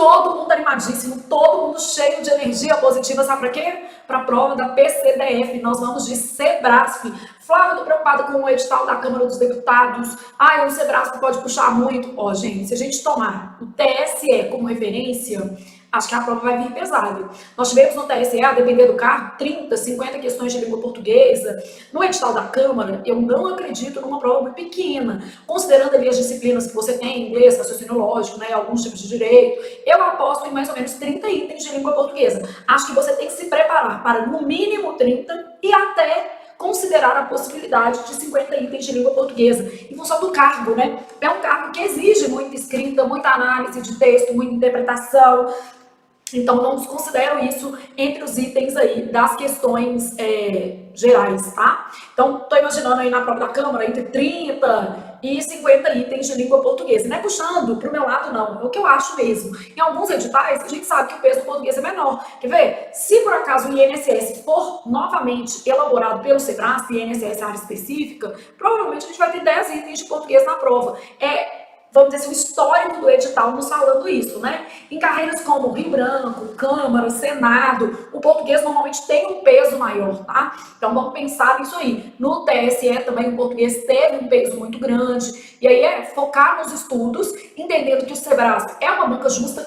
Todo mundo animadíssimo, todo mundo cheio de energia positiva, sabe para quê? Para a prova da PCDF, nós vamos de Sebrasp. Flávia, tô preocupada com o edital da Câmara dos Deputados. O Sebrasp pode puxar muito. Ó, gente, se a gente tomar o TSE como referência, acho que a prova vai vir pesada. Nós tivemos no TSE, a depender do cargo, 30, 50 questões de língua portuguesa. No edital da Câmara, eu não acredito numa prova muito pequena, considerando ali as disciplinas que você tem, inglês, raciocínio lógico, né, alguns tipos de direito. Eu aposto em mais ou menos 30 itens de língua portuguesa. Acho que você tem que se preparar para no mínimo 30 e até considerar a possibilidade de 50 itens de língua portuguesa, em função do cargo, né? É um cargo que exige muita escrita, muita análise de texto, muita interpretação. Então, não desconsidero isso entre os itens aí das questões gerais, tá? Então, tô imaginando aí na prova da Câmara entre 30 e 50 itens de língua portuguesa. Não é puxando pro meu lado, não. É o que eu acho mesmo. Em alguns editais, a gente sabe que o peso do português é menor. Quer ver? Se por acaso o INSS for novamente elaborado pelo Sebrasp, INSS área específica, provavelmente a gente vai ter 10 itens de português na prova. Vamos dizer assim, o histórico do edital nos falando isso, né? Em carreiras como Rio Branco, Câmara, Senado, o português normalmente tem um peso maior, tá? Então vamos pensar nisso aí. No TSE também o português teve um peso muito grande, e aí é focar nos estudos, entendendo que o Sebrasp é uma banca justa.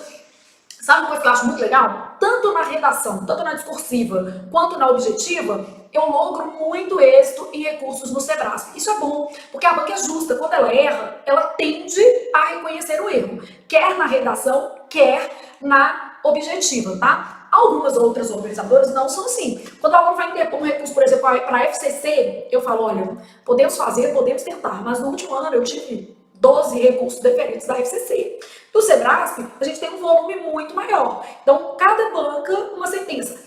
Sabe uma coisa que eu acho muito legal? Tanto na redação, tanto na discursiva, quanto na objetiva, eu logro muito êxito em recursos no Sebrasp. Isso é bom, porque a banca é justa. Quando ela erra, ela tende a reconhecer o erro, quer na redação, quer na objetiva, tá? Algumas outras organizadoras não são assim. Quando a aluno vai interpor um recurso, por exemplo, para a FCC, eu falo, olha, podemos fazer, podemos tentar, mas no último ano eu tive 12 recursos diferentes da FCC. Do Sebrasp, a gente tem um volume muito maior. Então, cada banca, uma sentença.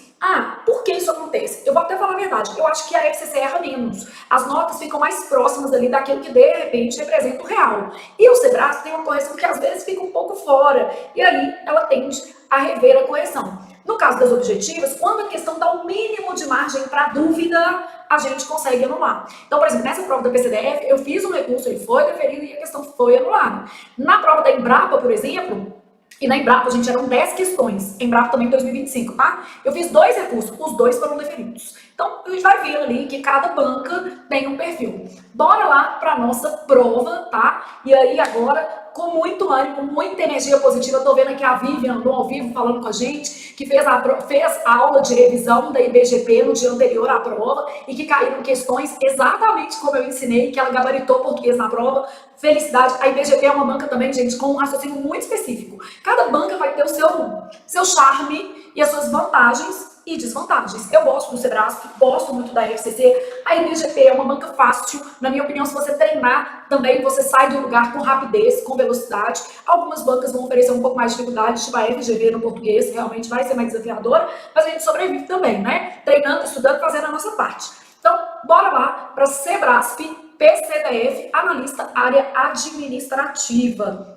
Por que isso acontece? Eu vou até falar a verdade. Eu acho que a FCC erra menos. As notas ficam mais próximas ali daquilo que, de repente, representa o real. E o Sebrasp tem uma correção que, às vezes, fica um pouco fora. E aí, ela tende a rever a correção. No caso das objetivas, quando a questão dá o mínimo de margem para dúvida, a gente consegue anular. Então, por exemplo, nessa prova da PCDF, eu fiz um recurso, ele foi deferido e a questão foi anulada. Na prova da Embrapa, por exemplo, e na Embrapa, gente, eram 10 questões. Embrapa também em 2025, tá? Eu fiz 2 recursos, os 2 foram deferidos. Então, a gente vai ver ali que cada banca tem um perfil. Bora lá para nossa prova, tá? E aí, agora, com muito ânimo, muita energia positiva, eu tô vendo aqui a Vivian no ao vivo falando com a gente, que fez a aula de revisão da IBGP no dia anterior à prova e que caíram questões exatamente como eu ensinei, que ela gabaritou português na prova. Felicidade. A IBGP é uma banca também, gente, com um raciocínio muito específico. Cada banca vai ter o seu charme e as suas vantagens e desvantagens. Eu gosto do Sebrasp, gosto muito da FCC. A IBGP é uma banca fácil. Na minha opinião, se você treinar também, você sai do lugar com rapidez, com velocidade. Algumas bancas vão oferecer um pouco mais de dificuldade, tipo a FGV no português, realmente vai ser mais desafiadora, mas a gente sobrevive também, né? Treinando, estudando, fazendo a nossa parte. Então, bora lá para Sebrasp, PCDF, analista área administrativa.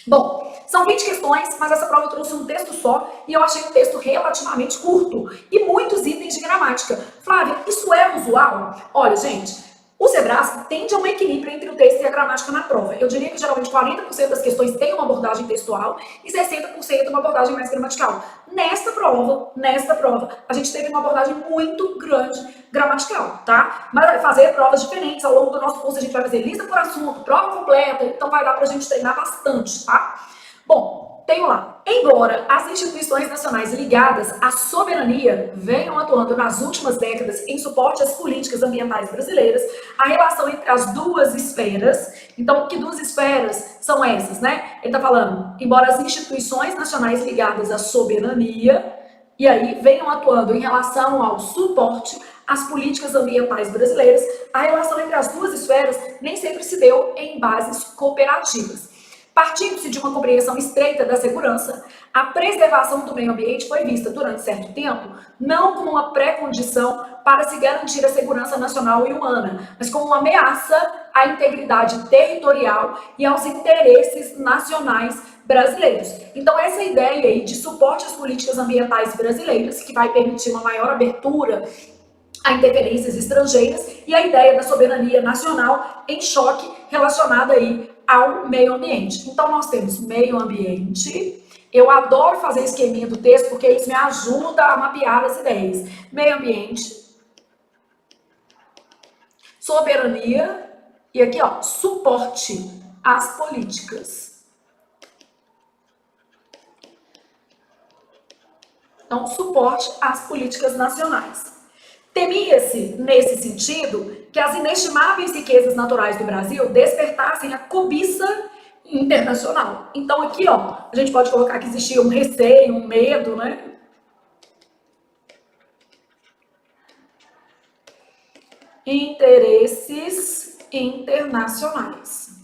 Bom, são 20 questões, mas essa prova trouxe um texto só e eu achei um texto relativamente curto e muitos itens de gramática. Flávia, isso é usual? Olha, gente, o Sebrasp tende a um equilíbrio entre o texto e a gramática na prova. Eu diria que geralmente 40% das questões têm uma abordagem textual e 60% uma abordagem mais gramatical. Nesta prova, a gente teve uma abordagem muito grande gramatical, tá? Mas vai fazer provas diferentes ao longo do nosso curso, a gente vai fazer lista por assunto, prova completa, então vai dar pra gente treinar bastante, tá? Bom, tenho lá. Embora as instituições nacionais ligadas à soberania venham atuando nas últimas décadas em suporte às políticas ambientais brasileiras, a relação entre as duas esferas, então que duas esferas são essas, né? Ele tá falando, embora as instituições nacionais ligadas à soberania, e aí venham atuando em relação ao suporte às políticas ambientais brasileiras, a relação entre as duas esferas nem sempre se deu em bases cooperativas. Partindo-se de uma compreensão estreita da segurança, a preservação do meio ambiente foi vista durante certo tempo não como uma pré-condição para se garantir a segurança nacional e humana, mas como uma ameaça à integridade territorial e aos interesses nacionais brasileiros. Então essa ideia aí de suporte às políticas ambientais brasileiras, que vai permitir uma maior abertura a interferências estrangeiras, e a ideia da soberania nacional em choque relacionada aí ao meio ambiente. Então nós temos meio ambiente Eu adoro fazer esqueminha do texto porque isso me ajuda a mapear as ideias. Meio ambiente, soberania e aqui, ó, suporte às políticas. Então, suporte às políticas nacionais. Temia-se, nesse sentido, que as inestimáveis riquezas naturais do Brasil despertassem a cobiça internacional. Então, aqui, ó, a gente pode colocar que existia um receio, um medo, né? Interesses internacionais.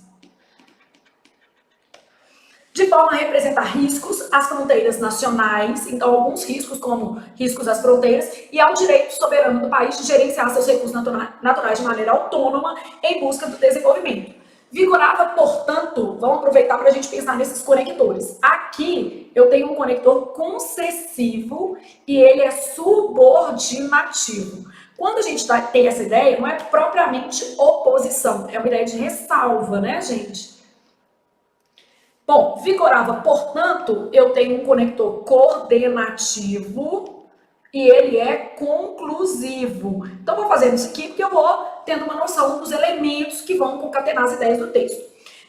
De forma a representar riscos às fronteiras nacionais, então alguns riscos, como riscos às fronteiras, e ao direito soberano do país de gerenciar seus recursos naturais de maneira autônoma em busca do desenvolvimento. Vigorava, portanto, vamos aproveitar para a gente pensar nesses conectores. Aqui eu tenho um conector concessivo e ele é subordinativo. Quando a gente tem essa ideia, não é propriamente oposição, é uma ideia de ressalva, né, gente? Bom, vigorava, portanto, eu tenho um conector coordenativo e ele é conclusivo. Então, vou fazendo isso aqui porque eu vou tendo uma noção dos elementos que vão concatenar as ideias do texto.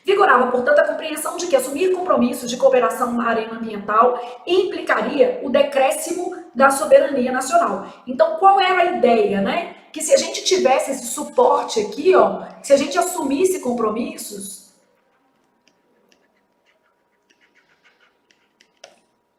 Vigorava, portanto, a compreensão de que assumir compromissos de cooperação na área ambiental implicaria o decréscimo da soberania nacional. Então, qual era a ideia, né? Que se a gente tivesse esse suporte aqui, ó, se a gente assumisse compromissos,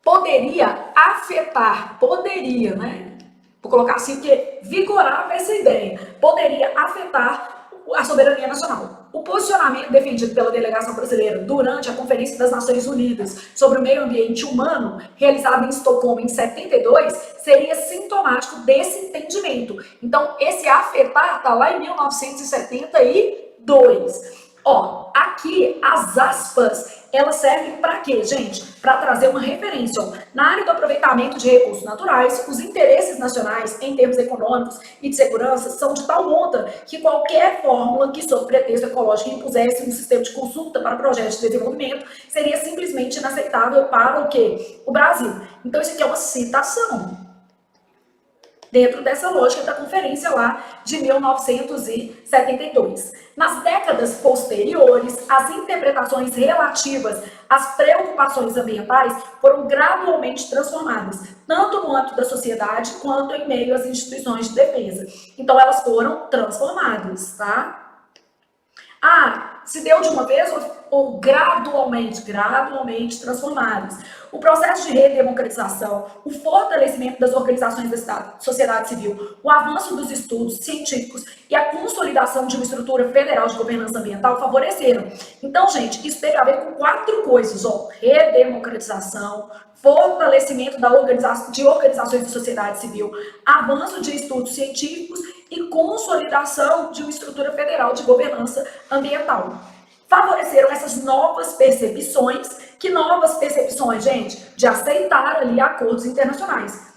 poderia afetar, poderia, né? Vou colocar assim porque vigorava essa ideia, poderia afetar a soberania nacional. O posicionamento defendido pela delegação brasileira durante a Conferência das Nações Unidas sobre o Meio Ambiente Humano, realizada em Estocolmo em 72, seria sintomático desse entendimento. Então, esse afetar está lá em 1972. Ó, aqui as aspas, elas servem para quê, gente? Para trazer uma referência. Ó. Na área do aproveitamento de recursos naturais, os interesses nacionais em termos econômicos e de segurança são de tal monta que qualquer fórmula que, sob pretexto ecológico, impusesse um sistema de consulta para projetos de desenvolvimento seria simplesmente inaceitável para o quê? O Brasil. Então, isso aqui é uma citação dentro dessa lógica da conferência lá de 1972. Nas décadas posteriores, as interpretações relativas às preocupações ambientais foram gradualmente transformadas, tanto no âmbito da sociedade quanto em meio às instituições de defesa. Então, elas foram transformadas, tá? Ah, se deu de uma vez ou gradualmente transformadas. O processo de redemocratização, o fortalecimento das organizações da sociedade civil, o avanço dos estudos científicos e a consolidação de uma estrutura federal de governança ambiental favoreceram. Então, gente, isso teve a ver com 4 coisas, ó, redemocratização, fortalecimento de organizações da sociedade civil, avanço de estudos científicos e consolidação de uma estrutura federal de governança ambiental. Favoreceram essas novas percepções. Que novas percepções, gente? De aceitar ali acordos internacionais.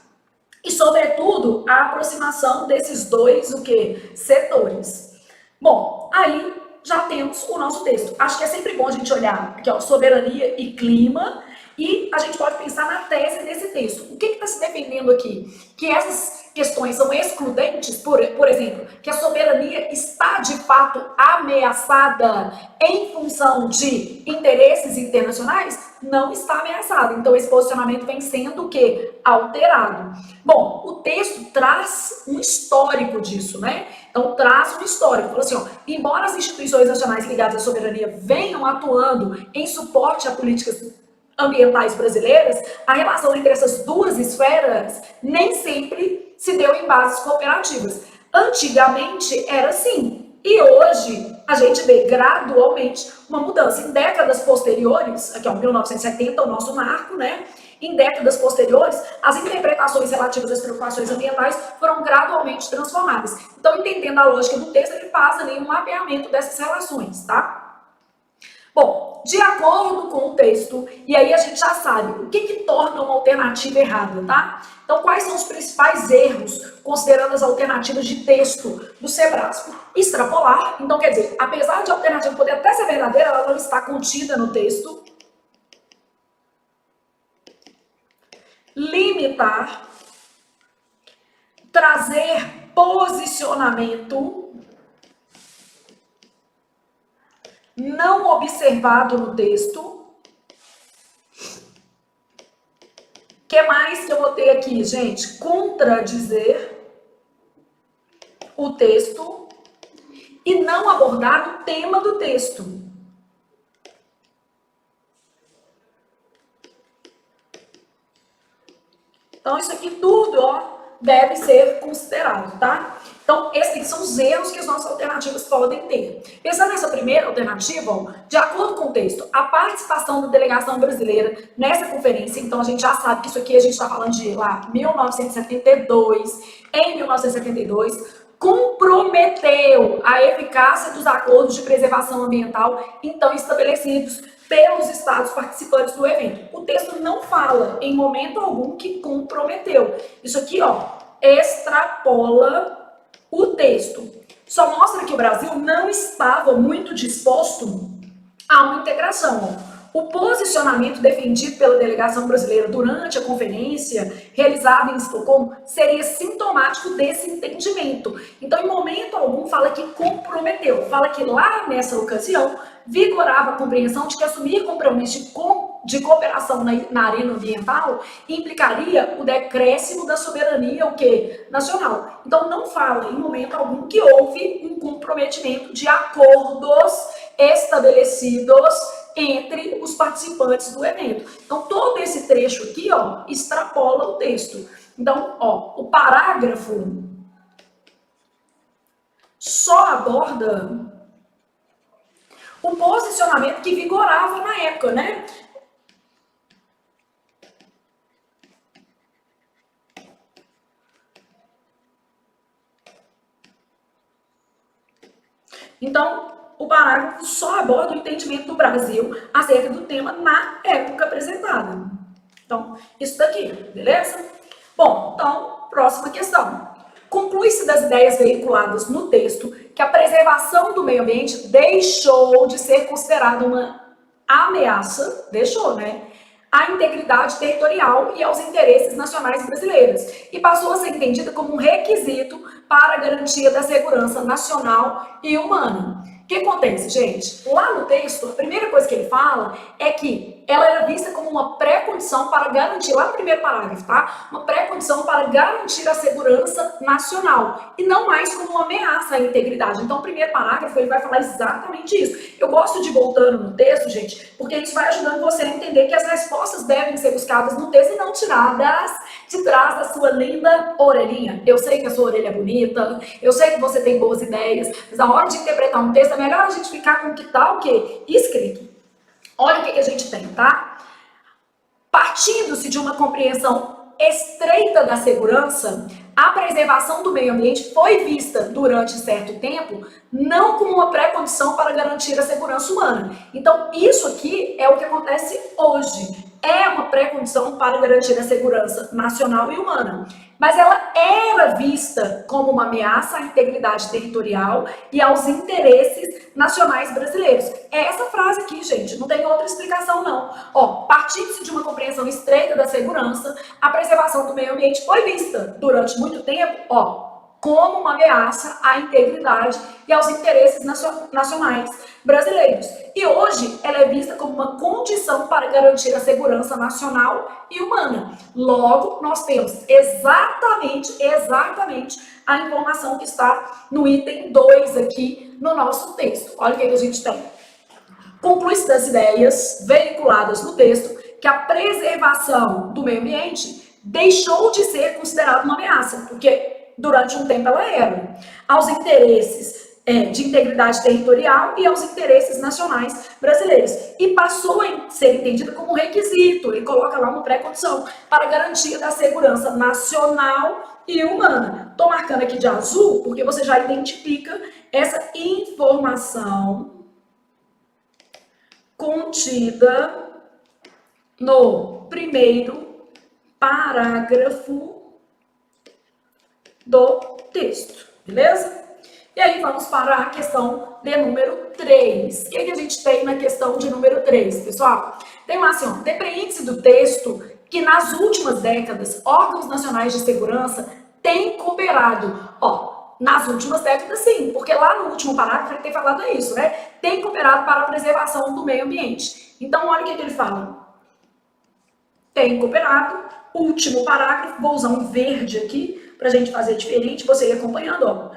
E, sobretudo, a aproximação desses dois, o quê? Setores. Bom, aí já temos o nosso texto. Acho que é sempre bom a gente olhar aqui, ó, soberania e clima, e a gente pode pensar na tese desse texto. O que está se defendendo aqui? Que essas questões são excludentes, por exemplo, que a soberania está de fato ameaçada em função de interesses internacionais? Não está ameaçada. Então, esse posicionamento vem sendo o quê? Alterado. Bom, o texto traz um histórico disso, né? Então, traz um histórico. Fala assim, ó, embora as instituições nacionais ligadas à soberania venham atuando em suporte a políticas ambientais brasileiras, a relação entre essas duas esferas nem sempre se deu em bases cooperativas. Antigamente era assim, e hoje a gente vê gradualmente uma mudança. Em décadas posteriores, aqui ó, 1970 o nosso marco, né? Em décadas posteriores, as interpretações relativas às preocupações ambientais foram gradualmente transformadas. Então, entendendo a lógica do texto, ele faz ali um mapeamento dessas relações, tá? Bom, de acordo com o texto, e aí a gente já sabe o que torna uma alternativa errada, tá? Então, quais são os principais erros, considerando as alternativas de texto do Sebrasco? Extrapolar, então quer dizer, apesar de a alternativa poder até ser verdadeira, ela não está contida no texto. limitar, trazer posicionamento não observado no texto. O que mais que eu vou ter aqui, gente? Contradizer o texto e não abordar o tema do texto. Então, isso aqui tudo, ó, deve ser considerado, tá? Então, esses são os erros que as nossas alternativas podem ter. Pensando nessa primeira alternativa, ó, de acordo com o texto, a participação da delegação brasileira nessa conferência, então a gente já sabe que isso aqui a gente está falando de lá 1972, em 1972, comprometeu a eficácia dos acordos de preservação ambiental então estabelecidos pelos estados participantes do evento. O texto não fala em momento algum que comprometeu. Isso aqui, ó, extrapola o texto. Só mostra que o Brasil não estava muito disposto a uma integração. O posicionamento defendido pela delegação brasileira durante a conferência realizada em Estocolmo seria sintomático desse entendimento. Então, em momento algum, fala que comprometeu. Fala que lá nessa ocasião vigorava a compreensão de que assumir compromisso de cooperação na arena ambiental implicaria o decréscimo da soberania nacional. Então, não fala em momento algum que houve um comprometimento de acordos estabelecidos entre os participantes do evento. Então, todo esse trecho aqui, ó, extrapola o texto. Então, ó, o parágrafo só aborda o posicionamento que vigorava na época, né? Então, o parágrafo só aborda o entendimento do Brasil acerca do tema na época apresentada. Então, isso daqui, beleza? Bom, então, próxima questão. Conclui-se das ideias veiculadas no texto que a preservação do meio ambiente deixou de ser considerada uma ameaça, deixou, né? À integridade territorial e aos interesses nacionais brasileiros, e passou a ser entendida como um requisito para a garantia da segurança nacional e humana. O que acontece, gente? Lá no texto, a primeira coisa que ele fala é que ela era vista como uma pré-condição para garantir, lá no primeiro parágrafo, tá? Uma pré-condição para garantir a segurança nacional e não mais como uma ameaça à integridade. Então, o primeiro parágrafo, ele vai falar exatamente isso. Eu gosto de ir voltando no texto, gente, porque isso vai ajudando você a entender que as respostas devem ser buscadas no texto e não tiradas de trás da sua linda orelhinha. Eu sei que a sua orelha é bonita, eu sei que você tem boas ideias, mas na hora de interpretar um texto é melhor a gente ficar com o que tá o quê? Escrito. Olha o que a gente tem, tá? Partindo-se de uma compreensão estreita da segurança, a preservação do meio ambiente foi vista durante certo tempo não como uma pré-condição para garantir a segurança humana. Então, isso aqui é o que acontece hoje. É uma pré-condição para garantir a segurança nacional e humana. Mas ela era vista como uma ameaça à integridade territorial e aos interesses nacionais brasileiros. É essa frase aqui, gente, não tem outra explicação não. Ó, partindo-se de uma compreensão estreita da segurança, a preservação do meio ambiente foi vista durante muito tempo, ó, como uma ameaça à integridade e aos interesses nacionais brasileiros. E hoje ela é vista como uma condição para garantir a segurança nacional e humana. Logo, nós temos exatamente a informação que está no item 2 aqui no nosso texto. Olha o que a gente tem. Conclui-se das ideias veiculadas no texto que a preservação do meio ambiente deixou de ser considerada uma ameaça, porque durante um tempo ela era, aos interesses de integridade territorial e aos interesses nacionais brasileiros. E passou a ser entendida como um requisito, ele coloca lá uma pré-condição para garantia da segurança nacional e humana. Estou marcando aqui de azul porque você já identifica essa informação contida no primeiro parágrafo do texto, beleza? E aí vamos para a questão de número 3. O que a gente tem na questão de número 3, pessoal? Tem lá assim, ó, depreende-se do texto que nas últimas décadas, órgãos nacionais de segurança têm cooperado. Ó, nas últimas décadas, sim, porque lá no último parágrafo ele tem falado isso, né? Tem cooperado para a preservação do meio ambiente. Então, olha o que ele fala. Tem cooperado, último parágrafo, vou usar um verde aqui para a gente fazer diferente, você ir acompanhando, ó.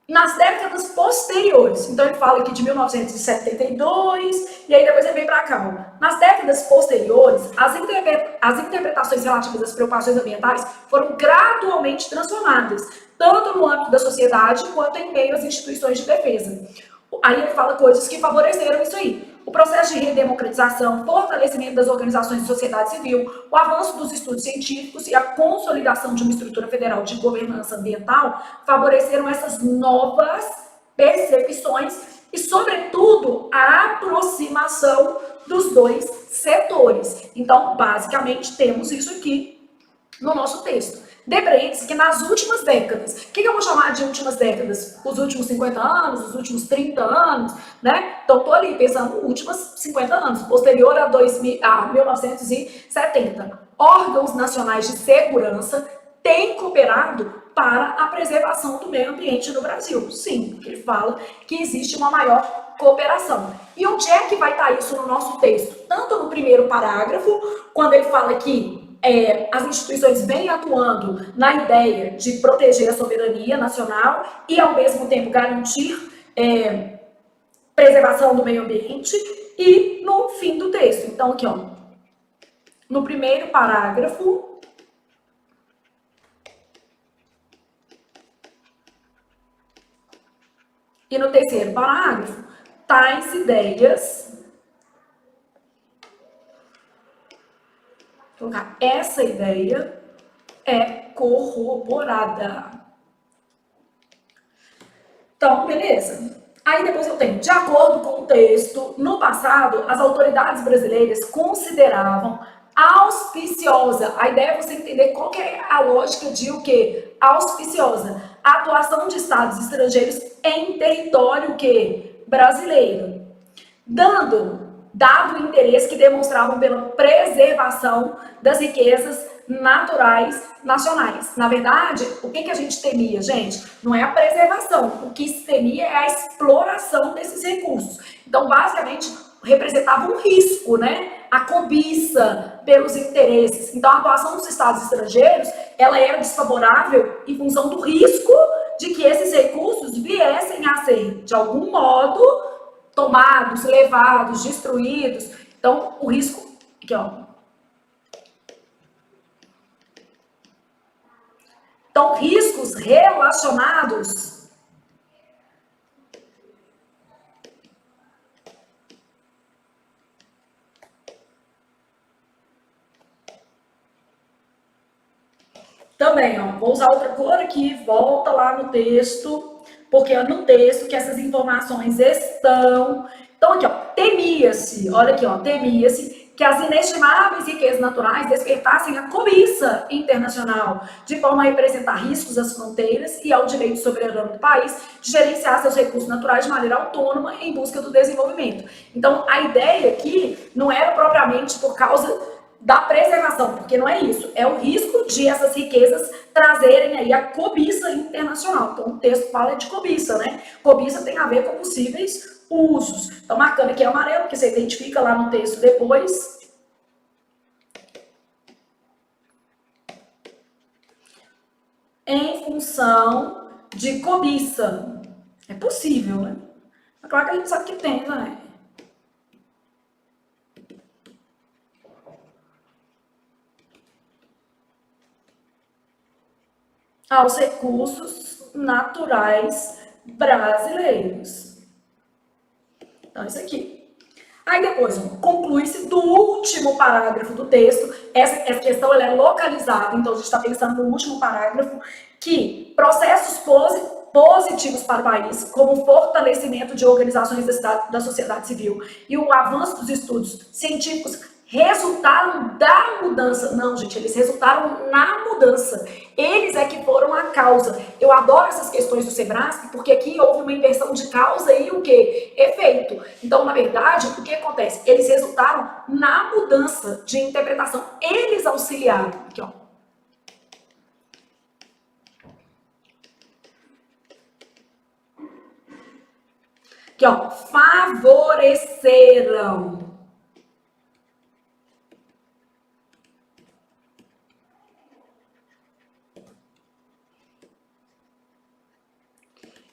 Nas décadas posteriores, então ele fala aqui de 1972, e aí depois ele vem para cá. Ó. Nas décadas posteriores, as interpretações relativas às preocupações ambientais foram gradualmente transformadas, tanto no âmbito da sociedade quanto em meio às instituições de defesa. Aí ele fala coisas que favoreceram isso aí. O processo de redemocratização, fortalecimento das organizações de sociedade civil, o avanço dos estudos científicos e a consolidação de uma estrutura federal de governança ambiental favoreceram essas novas percepções e, sobretudo, a aproximação dos dois setores. Então, basicamente, temos isso aqui no nosso texto. Depreende-se que nas últimas décadas, o que eu vou chamar de últimas décadas? Os últimos 50 anos, os últimos 30 anos, né? Então, estou ali pensando nos últimos 50 anos, posterior a 1970. Órgãos nacionais de segurança têm cooperado para a preservação do meio ambiente no Brasil. Sim, porque ele fala que existe uma maior cooperação. E onde é que vai estar isso no nosso texto? Tanto no primeiro parágrafo, quando ele fala que as instituições vêm atuando na ideia de proteger a soberania nacional e, ao mesmo tempo, garantir preservação do meio ambiente, e no fim do texto. Então, aqui, ó, no primeiro parágrafo, e no terceiro parágrafo, tais ideias... Colocar essa ideia é corroborada. Então, beleza. Aí depois eu tenho, de acordo com o texto, no passado, as autoridades brasileiras consideravam auspiciosa. A ideia é você entender qual que é a lógica de o quê? Auspiciosa. A atuação de estados estrangeiros em território o quê? Brasileiro. Dado o interesse que demonstravam pela preservação das riquezas naturais nacionais. Na verdade, o que a gente temia, gente? Não é a preservação. O que se temia é a exploração desses recursos. Então, basicamente, representava um risco, né? A cobiça pelos interesses. Então, a atuação dos estados estrangeiros, ela era desfavorável em função do risco de que esses recursos viessem a ser, de algum modo, tomados, levados, destruídos. Então, o risco... Aqui, ó. Então, riscos relacionados também, ó, vou usar outra cor aqui, volta lá no texto, porque é no texto que essas informações estão. Então, aqui, ó, temia-se, olha aqui, ó, temia-se que as inestimáveis riquezas naturais despertassem a cobiça internacional, de forma a representar riscos às fronteiras e ao direito soberano do país de gerenciar seus recursos naturais de maneira autônoma em busca do desenvolvimento. Então, a ideia aqui não era propriamente por causa da preservação, porque não é isso, é o risco de essas riquezas trazerem aí a cobiça internacional. Então, o texto fala de cobiça, né? Cobiça tem a ver com possíveis usos. Então, marcando aqui amarelo, porque você identifica lá no texto depois. Em função de cobiça. É possível, né? É claro que a gente sabe que tem, né? Aos recursos naturais brasileiros. Então, isso aqui. Aí depois, conclui-se do último parágrafo do texto, essa questão ela é localizada, então a gente está pensando no último parágrafo, que processos positivos para o país, como o fortalecimento de organizações da sociedade civil e o avanço dos estudos científicos, resultaram da mudança. Não, gente, eles resultaram na mudança. Eles é que foram a causa. Eu adoro essas questões do Sebrasp, porque aqui houve uma inversão de causa e o quê? Efeito. Então, na verdade, o que acontece? Eles resultaram na mudança de interpretação. Eles auxiliaram. Aqui, ó. Aqui, ó. Favoreceram.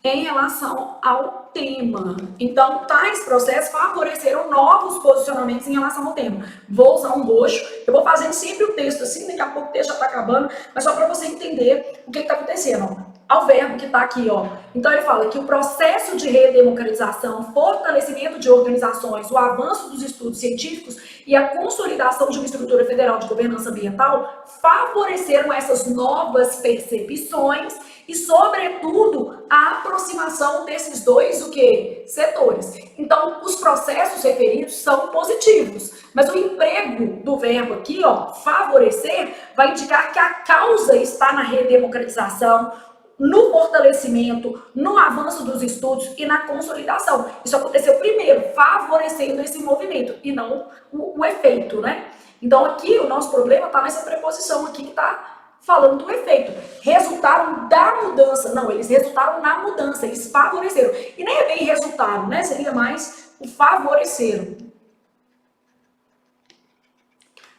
Em relação ao tema. Então, tais processos favoreceram novos posicionamentos em relação ao tema. Vou usar um roxo, eu vou fazendo sempre o texto assim, daqui a pouco o texto já está acabando, mas só para você entender o que está acontecendo. Ao verbo que está aqui, ó. Então, ele fala que o processo de redemocratização, fortalecimento de organizações, o avanço dos estudos científicos e a consolidação de uma estrutura federal de governança ambiental favoreceram essas novas percepções e, sobretudo, a aproximação desses dois o quê? Setores. Então, os processos referidos são positivos, mas o emprego do verbo aqui, ó, favorecer, vai indicar que a causa está na redemocratização, no fortalecimento, no avanço dos estudos e na consolidação. Isso aconteceu primeiro, favorecendo esse movimento, e não o efeito, né? Então, aqui, o nosso problema está nessa preposição aqui que está falando do efeito. Resultaram da mudança. Não, eles resultaram na mudança, eles favoreceram. E nem é bem resultado, né? Seria mais o favoreceram.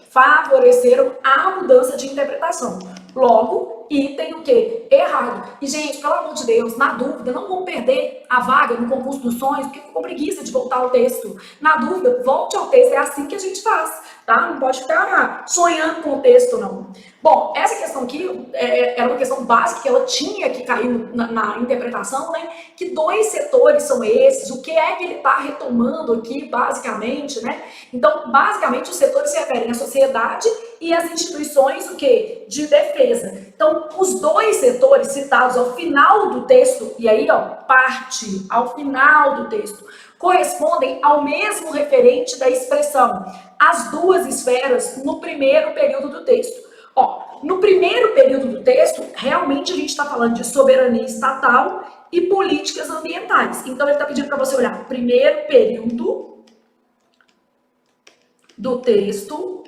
Favoreceram a mudança de interpretação. Logo, item o quê? Errado. E, gente, pelo amor de Deus, na dúvida, não vamos perder a vaga no concurso dos sonhos, porque ficou com preguiça de voltar ao texto. Na dúvida, volte ao texto, é assim que a gente faz, tá? Não pode ficar sonhando com o texto, não. Bom, essa questão aqui era uma questão básica que ela tinha que cair na interpretação, né? Que dois setores são esses? O que é que ele está retomando aqui, basicamente, né? Então, basicamente, os setores se referem à sociedade e às instituições, o quê? De defesa. Então, os dois setores citados ao final do texto, e aí, ó, parte ao final do texto, correspondem ao mesmo referente da expressão as duas esferas no primeiro período do texto. Ó, no primeiro período do texto, realmente a gente está falando de soberania estatal e políticas ambientais. Então, ele está pedindo para você olhar primeiro período do texto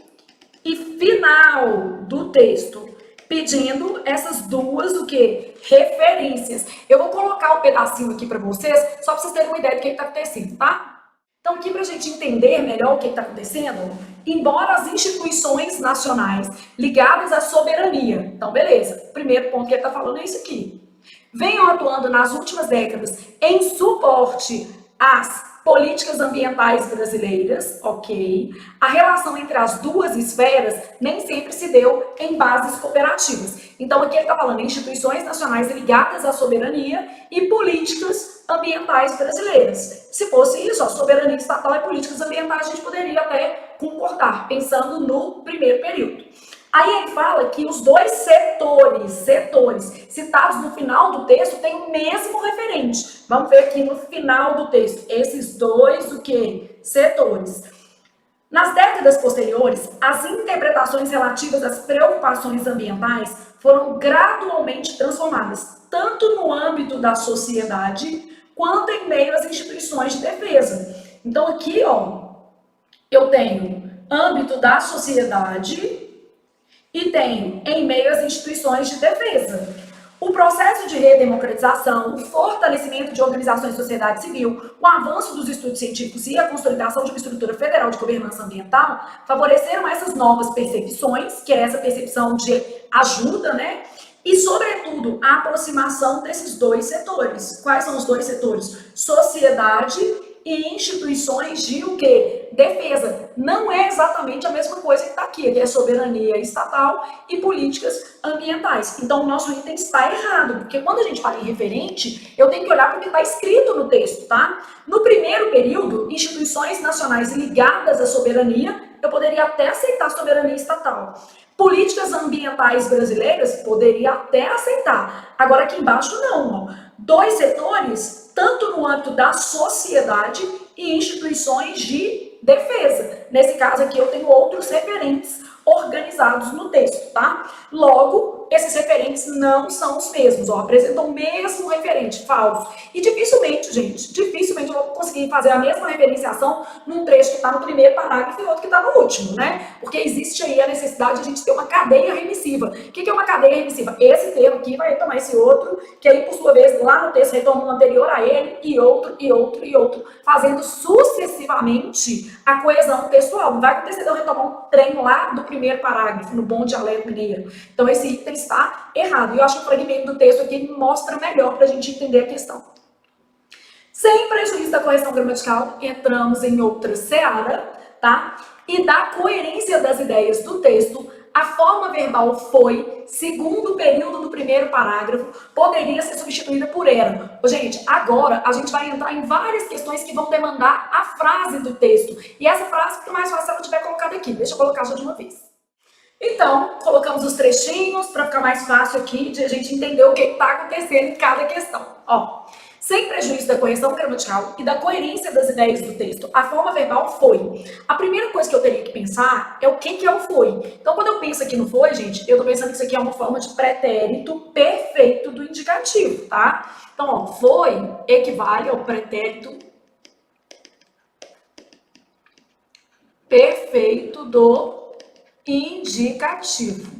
e final do texto, pedindo essas duas, o quê? Referências. Eu vou colocar um pedacinho aqui para vocês, só para vocês terem uma ideia do que está acontecendo, tá? Então, aqui para a gente entender melhor o que está acontecendo, embora as instituições nacionais ligadas à soberania, então beleza, o primeiro ponto que ele está falando é isso aqui, venham atuando nas últimas décadas em suporte às políticas ambientais brasileiras, ok? A relação entre as duas esferas nem sempre se deu em bases cooperativas. Então, aqui ele está falando em instituições nacionais ligadas à soberania e políticas ambientais brasileiras. Se fosse isso, ó, soberania estatal e políticas ambientais, a gente poderia até concordar, pensando no primeiro período. Aí ele fala que os dois setores citados no final do texto têm o mesmo referente. Vamos ver aqui no final do texto, esses dois, o quê? Setores. Nas décadas posteriores, as interpretações relativas às preocupações ambientais foram gradualmente transformadas, tanto no âmbito da sociedade, quanto em meio às instituições de defesa. Então aqui, ó, eu tenho âmbito da sociedade e tenho em meio às instituições de defesa. O processo de redemocratização, o fortalecimento de organizações de sociedade civil, o avanço dos estudos científicos e a consolidação de uma estrutura federal de governança ambiental favoreceram essas novas percepções, que é essa percepção de ajuda, né? E, sobretudo, a aproximação desses dois setores. Quais são os dois setores? Sociedade e instituições de o quê? Defesa. Não é exatamente a mesma coisa que está aqui, que é soberania estatal e políticas ambientais. Então, o nosso item está errado, porque quando a gente fala em referente, eu tenho que olhar para o que está escrito no texto, tá? No primeiro período, instituições nacionais ligadas à soberania, eu poderia até aceitar soberania estatal. Políticas ambientais brasileiras, poderia até aceitar. Agora, aqui embaixo, não. Ó. Dois setores, tanto no âmbito da sociedade e instituições de defesa. Nesse caso aqui, eu tenho outros referentes organizados no texto, tá? Logo, esses referentes não são os mesmos, ó, apresentam o mesmo referente, falso. E dificilmente, gente, dificilmente eu vou conseguir fazer a mesma referenciação num trecho que está no primeiro parágrafo e outro que está no último, né? Porque existe aí a necessidade de a gente ter uma cadeia remissiva. O que é uma cadeia remissiva? Esse termo aqui vai retomar esse outro, que aí, por sua vez, lá no texto retoma um anterior a ele, e outro, e outro, e outro, fazendo sucessivamente a coesão textual. Não vai acontecer de eu retomar um trem lá do primeiro parágrafo, no bom dialeto mineiro. Então, esse item está errado. E eu acho que o fragmento do texto aqui mostra melhor para a gente entender a questão. Sem prejuízo da correção gramatical, entramos em outra seara, tá? E da coerência das ideias do texto, a forma verbal foi, segundo o período do primeiro parágrafo, poderia ser substituída por era. Gente, agora a gente vai entrar em várias questões que vão demandar a frase do texto. E essa frase fica mais fácil se ela tiver colocada aqui. Deixa eu colocar já de uma vez. Então, colocamos os trechinhos para ficar mais fácil aqui de a gente entender o que está acontecendo em cada questão. Ó, sem prejuízo da correção gramatical e da coerência das ideias do texto, a forma verbal foi. A primeira coisa que eu teria que pensar é o que é o foi. Então, quando eu penso aqui no foi, gente, eu estou pensando que isso aqui é uma forma de pretérito perfeito do indicativo, tá? Então, ó, foi equivale ao pretérito perfeito do indicativo.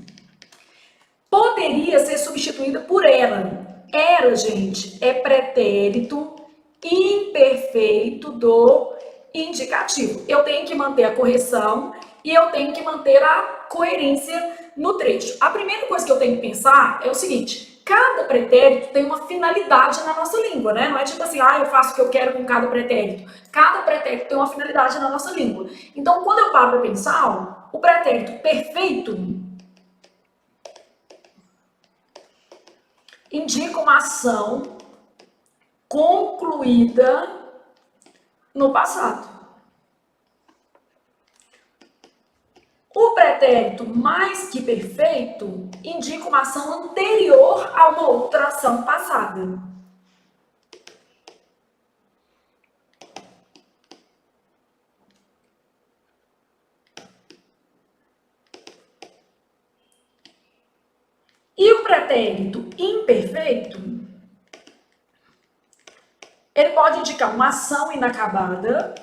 Poderia ser substituída por era. Era, gente, é pretérito imperfeito do indicativo. Eu tenho que manter a correção e eu tenho que manter a coerência no trecho. A primeira coisa que eu tenho que pensar é o seguinte: cada pretérito tem uma finalidade na nossa língua, né? Não é tipo assim, eu faço o que eu quero com cada pretérito. Cada pretérito tem uma finalidade na nossa língua. Então, quando eu paro para pensar, o pretérito perfeito indica uma ação concluída no passado. O pretérito mais que perfeito indica uma ação anterior a uma outra ação passada. E o pretérito imperfeito, ele pode indicar uma ação inacabada.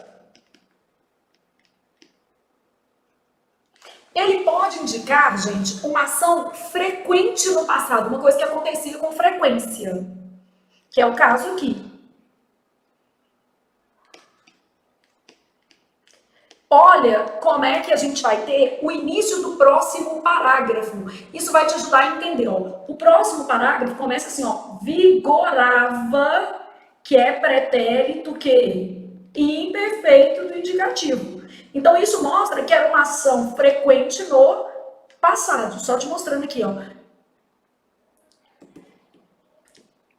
Ele pode indicar, gente, uma ação frequente no passado, uma coisa que acontecia com frequência, que é o caso aqui. Olha como é que a gente vai ter o início do próximo parágrafo. Isso vai te ajudar a entender, ó. O próximo parágrafo começa assim, ó. Vigorava, que é pretérito que imperfeito do indicativo. Então, isso mostra que era uma ação frequente no passado. Só te mostrando aqui, ó.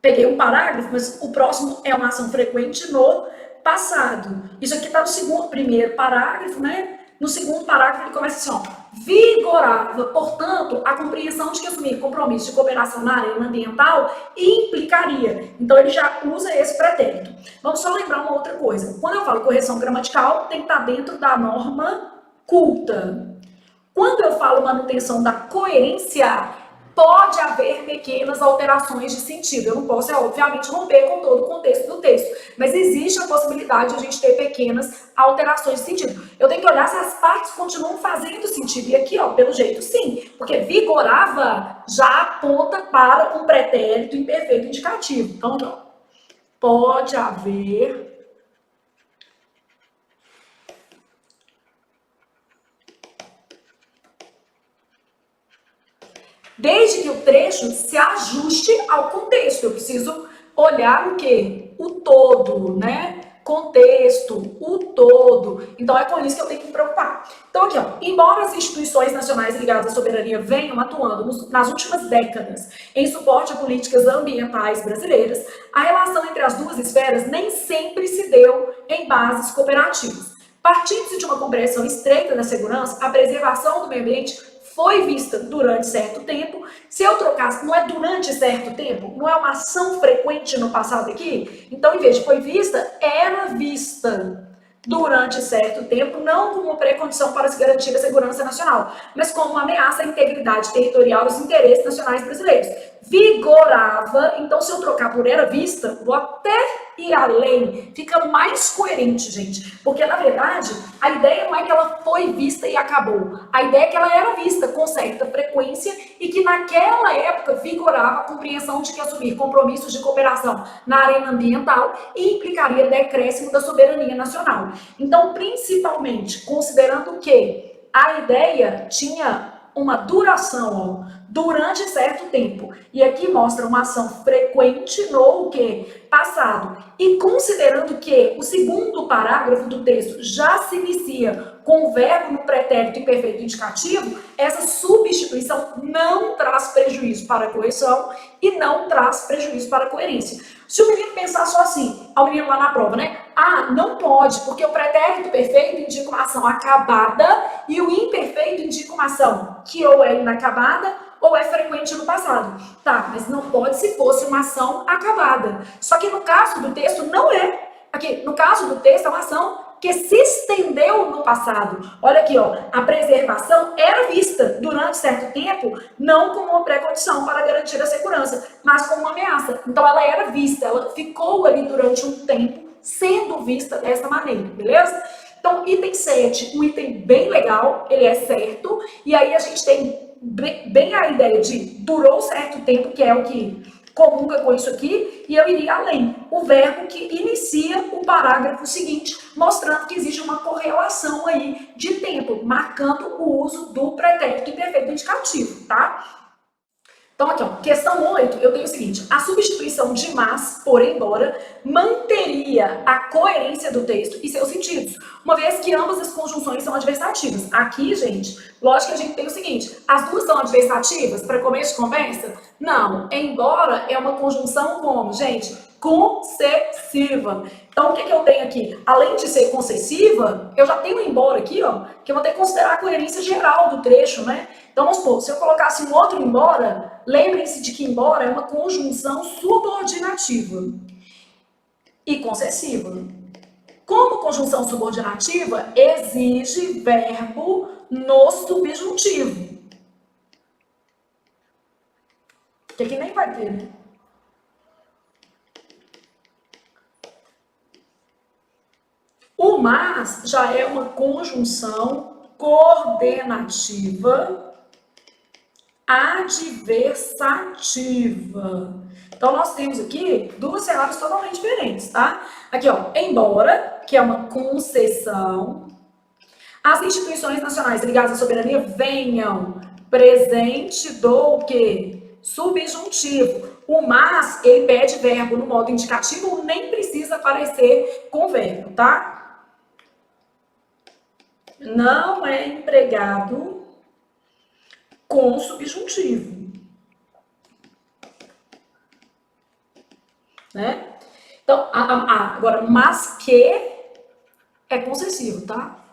Peguei um parágrafo, mas o próximo é uma ação frequente no passado. Isso aqui está no primeiro parágrafo, né? No segundo parágrafo ele começa assim, ó. Vigorava, portanto, a compreensão de que assumir compromisso de cooperação na área ambiental implicaria. Então, ele já usa esse pretérito. Vamos só lembrar uma outra coisa. Quando eu falo correção gramatical, tem que estar dentro da norma culta. Quando eu falo manutenção da coerência, pode haver pequenas alterações de sentido. Eu não posso, obviamente, romper com todo o contexto do texto, mas existe a possibilidade de a gente ter pequenas alterações de sentido. Eu tenho que olhar se as partes continuam fazendo sentido. E aqui, ó, pelo jeito, sim, porque vigorava já aponta para um pretérito imperfeito indicativo. Então, ó, pode haver desde que o trecho se ajuste ao contexto. Eu preciso olhar o quê? O todo, né? Contexto, o todo. Então, é com isso que eu tenho que me preocupar. Então, aqui, ó, embora as instituições nacionais ligadas à soberania venham atuando nas últimas décadas em suporte a políticas ambientais brasileiras, a relação entre as duas esferas nem sempre se deu em bases cooperativas. Partindo-se de uma compreensão estreita da segurança, a preservação do meio ambiente foi vista durante certo tempo. Se eu trocasse, não é durante certo tempo, não é uma ação frequente no passado aqui? Então, em vez de foi vista, era vista. durante certo tempo, não como pré-condição para se garantir a segurança nacional, mas como uma ameaça à integridade territorial e aos interesses nacionais brasileiros. Vigorava, então se eu trocar por era vista, vou até ir além, fica mais coerente, gente, porque na verdade a ideia não é que ela foi vista e acabou, a ideia é que ela era vista com certa frequência e que naquela época vigorava a compreensão de que assumir compromissos de cooperação na arena ambiental implicaria decréscimo da soberania nacional. Então, principalmente, considerando que a ideia tinha uma duração, ó, durante certo tempo, e aqui mostra uma ação frequente no que? Passado, e considerando que o segundo parágrafo do texto já se inicia com o verbo no pretérito imperfeito indicativo, essa substituição não traz prejuízo para a coerção e não traz prejuízo para a coerência. Se o menino pensar só assim, ao menino lá na prova, né? Ah, não pode, porque o pretérito perfeito indica uma ação acabada e o imperfeito indica uma ação que ou é inacabada ou é frequente no passado. Tá, mas não pode se fosse uma ação acabada. Só que no caso do texto não é. Aqui, no caso do texto, é uma ação que se estendeu no passado. Olha aqui, ó, a preservação era vista durante certo tempo, não como uma pré-condição para garantir a segurança, mas como uma ameaça. Então ela era vista, ela ficou ali durante um tempo sendo vista dessa maneira, beleza? Então, item 7, um item bem legal, ele é certo, e aí a gente tem bem a ideia de durou certo tempo, que é o que comunga com isso aqui, e eu iria além. O verbo que inicia o parágrafo seguinte, mostrando que existe uma correlação aí de tempo, marcando o uso do pretérito imperfeito indicativo, tá? Então, aqui, ó, questão 8, eu tenho o seguinte: a substituição de mas por embora manteria a coerência do texto e seus sentidos, uma vez que ambas as conjunções são adversativas. Aqui, gente, lógico que a gente tem o seguinte: as duas são adversativas para começo de conversa? Não. Embora é uma conjunção como, gente? Concessiva. Então, o que eu tenho aqui? Além de ser concessiva, eu já tenho embora aqui, ó, que eu vou ter que considerar a coerência geral do trecho, né? Então, vamos supor, se eu colocasse um outro embora, lembrem-se de que embora é uma conjunção subordinativa e concessiva. Como conjunção subordinativa, exige verbo no subjuntivo. Que aqui nem vai ter, né? O mas já é uma conjunção coordenativa adversativa. Então, nós temos aqui duas cenários totalmente diferentes, tá? Aqui, ó, embora, que é uma concessão, as instituições nacionais ligadas à soberania venham, presente do quê? Subjuntivo. O mas, ele pede verbo no modo indicativo, nem precisa aparecer com verbo, tá? Não é empregado com subjuntivo, né? Então, agora, mas que é concessivo, tá?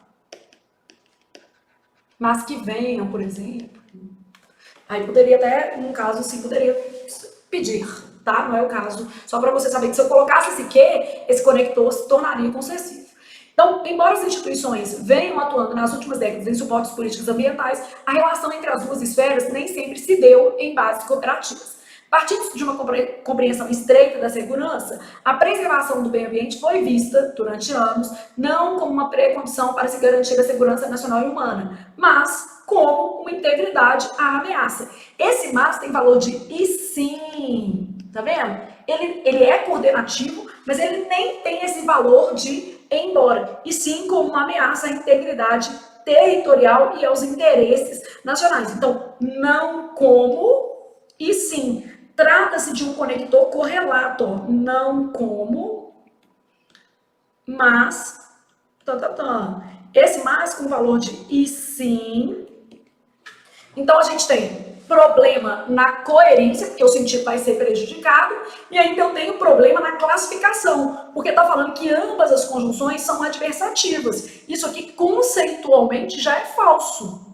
Mas que venham, por exemplo. Aí poderia até, num caso assim, poderia pedir, tá? Não é o caso. Só para você saber que se eu colocasse esse que, esse conector se tornaria concessivo. Então, embora as instituições venham atuando nas últimas décadas em suportes políticos ambientais, a relação entre as duas esferas nem sempre se deu em bases cooperativas. Partindo de uma compreensão estreita da segurança, a preservação do meio ambiente foi vista, durante anos, não como uma pré-condição para se garantir a segurança nacional e humana, mas como uma integridade à ameaça. Esse mas tem valor de e sim, tá vendo? Ele é coordenativo, mas ele nem tem esse valor de embora, e sim como uma ameaça à integridade territorial e aos interesses nacionais. Então, não como, e sim. Trata-se de um conector correlato, não como, mas, esse mas com valor de e sim. Então, a gente tem problema na coerência, porque o sentido vai ser prejudicado, e ainda eu tenho problema na classificação, porque está falando que ambas as conjunções são adversativas. Isso aqui, conceitualmente, já é falso.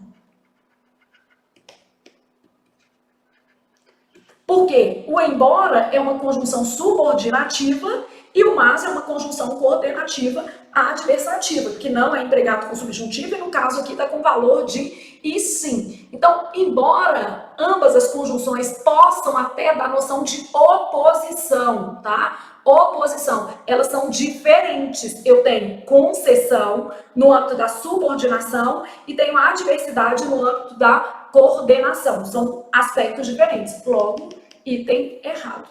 Porque o embora é uma conjunção subordinativa E o mas é uma conjunção coordenativa adversativa, que não é empregado com subjuntivo, e no caso aqui está com valor de e sim. Então, embora ambas as conjunções possam até dar noção de oposição, tá? Oposição, elas são diferentes. Eu tenho concessão no âmbito da subordinação e tenho adversidade no âmbito da coordenação. São aspectos diferentes. Logo, item errado.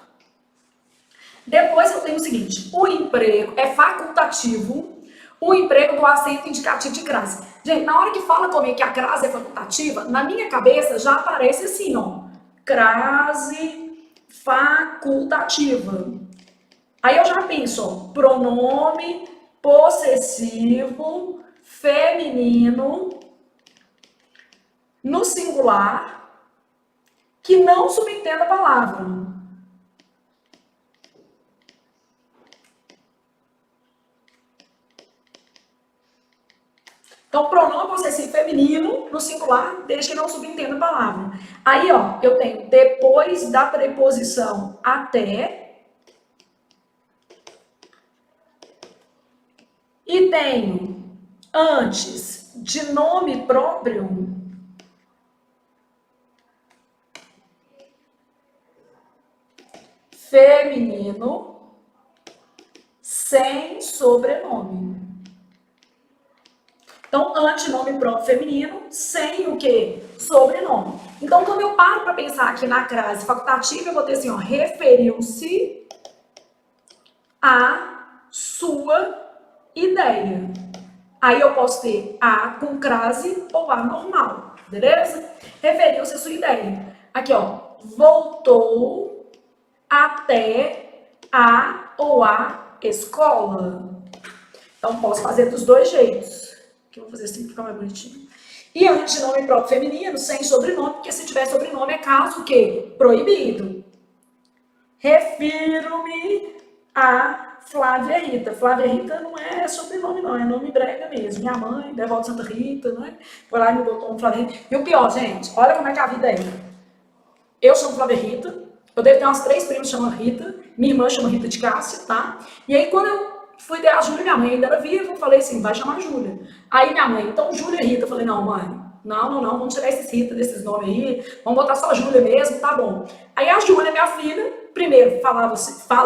Depois eu tenho o seguinte, o emprego é facultativo, o emprego do acento indicativo de crase. Gente, na hora que fala comigo que a crase é facultativa, na minha cabeça já aparece assim, ó, crase facultativa. Aí eu já penso, ó, pronome possessivo feminino no singular que não subentenda a palavra. Então, pronome possessivo feminino no singular, desde que não subentenda a palavra. Aí, ó, eu tenho depois da preposição até e tenho antes de nome próprio feminino sem sobrenome. Então, antinome próprio feminino, sem o quê? Sobrenome. Então, quando eu paro para pensar aqui na crase facultativa, eu vou ter assim, ó, referiu-se à sua ideia. Aí eu posso ter a com crase ou a normal, beleza? Referiu-se à sua ideia. Aqui, ó, voltou até a ou a escola. Então, posso fazer dos dois jeitos. Que eu vou fazer assim para ficar mais bonitinho. E antinome próprio feminino, sem sobrenome, porque se tiver sobrenome é caso o quê? Proibido. Refiro-me a Flávia Rita. Flávia Rita não é sobrenome, não, é nome brega mesmo. Minha mãe, Devoto Santa Rita, né? Foi lá e me botou um Flávia Rita. E o pior, gente, olha como é que a vida é. Eu chamo Flávia Rita, eu devo ter umas 3 primas que chamam Rita, minha irmã chama Rita de Cássia, tá? E aí quando eu fui ter a Júlia, minha mãe ainda era viva, eu falei assim, vai chamar Júlia. Aí minha mãe, então Júlia e Rita, eu falei, não, mãe, não, vamos tirar esses Rita desses nomes aí, vamos botar só Júlia mesmo, tá bom. Aí a Júlia, minha filha, primeiro fala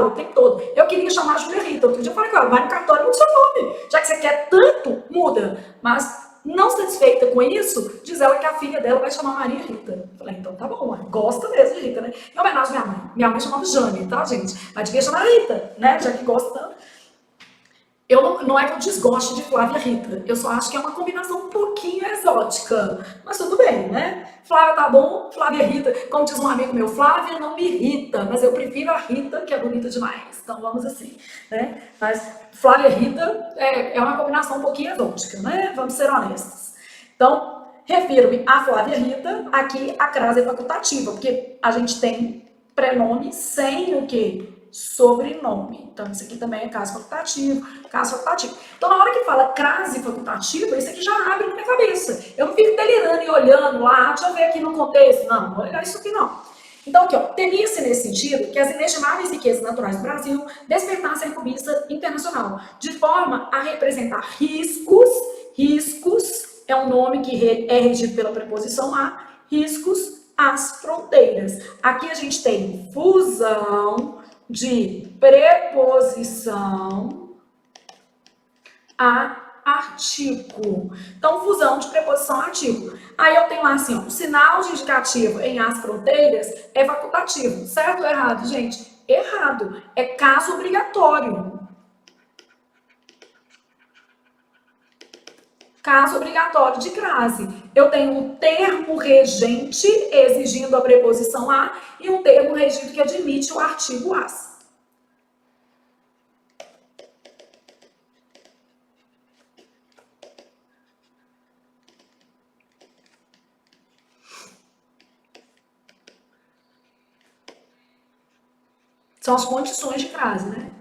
o tempo todo, eu queria chamar a Júlia Rita, outro dia eu falei com ela, vai no cartório, muda o seu nome, já que você quer tanto, muda. Mas não satisfeita com isso, diz ela que a filha dela vai chamar Maria Rita. Eu falei, então tá bom, mãe, gosta mesmo de Rita, né? Em homenagem à minha mãe. Minha mãe chamava Jane, tá, gente? Mas devia chamar Rita, né? Já que gosta tanto. Não é que eu desgoste de Flávia Rita, eu só acho que é uma combinação um pouquinho exótica, mas tudo bem, né? Flávia tá bom, Flávia Rita, como diz um amigo meu, Flávia não me irrita, mas eu prefiro a Rita, que é bonita demais, então vamos assim, né? Mas Flávia Rita é uma combinação um pouquinho exótica, né? Vamos ser honestos. Então, refiro-me a Flávia Rita, aqui a crase é facultativa, porque a gente tem prenome sem o quê? Sobrenome. Então, isso aqui também é caso facultativo, caso facultativo. Então, na hora que fala crase facultativa, isso aqui já abre na minha cabeça. Eu não fico delirando e olhando lá, deixa eu ver aqui no contexto. Não vou olhar isso aqui não. Então, aqui, ó, teria-se nesse sentido que as inestimáveis riquezas naturais do Brasil despertassem a cobiça internacional, de forma a representar riscos. Riscos é um nome que é regido pela preposição a, riscos às fronteiras. Aqui a gente tem fusão de preposição a artigo. Então, fusão de preposição a artigo. Aí eu tenho lá assim, ó, o sinal de indicativo em as fronteiras é facultativo. Certo ou errado, gente? Errado. É caso obrigatório. Caso obrigatório de crase. Eu tenho um termo regente exigindo a preposição a e um termo regido que admite o artigo as. São as condições de crase, né?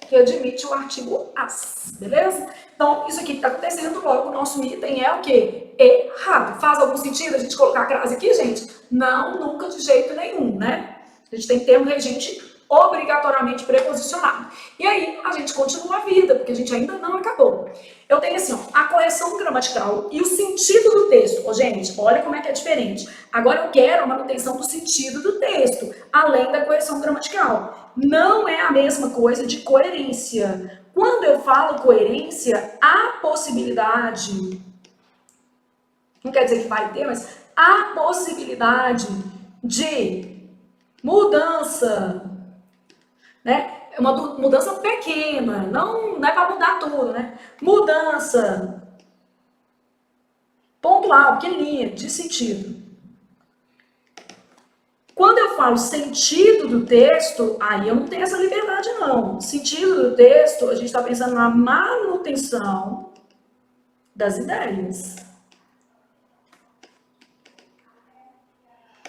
Que admite o artigo as, beleza? Então, isso aqui que está acontecendo, logo o nosso item é o quê? Errado. Faz algum sentido a gente colocar a crase aqui, gente? Não, nunca de jeito nenhum, né? A gente tem termo regente obrigatoriamente preposicionado. E aí a gente continua a vida, porque a gente ainda não acabou. Eu tenho assim, ó, a correção gramatical e o sentido do texto. Ô, gente, olha como é que é diferente. Agora eu quero a manutenção do sentido do texto, além da correção gramatical. Não é a mesma coisa de coerência. Quando eu falo coerência, há possibilidade, não quer dizer que vai ter, mas há possibilidade de mudança, né? É uma mudança pequena, não é para mudar tudo, né? Mudança pontual, pequenininha, de sentido. Quando eu falo sentido do texto, aí eu não tenho essa liberdade, não. Sentido do texto, a gente está pensando na manutenção das ideias.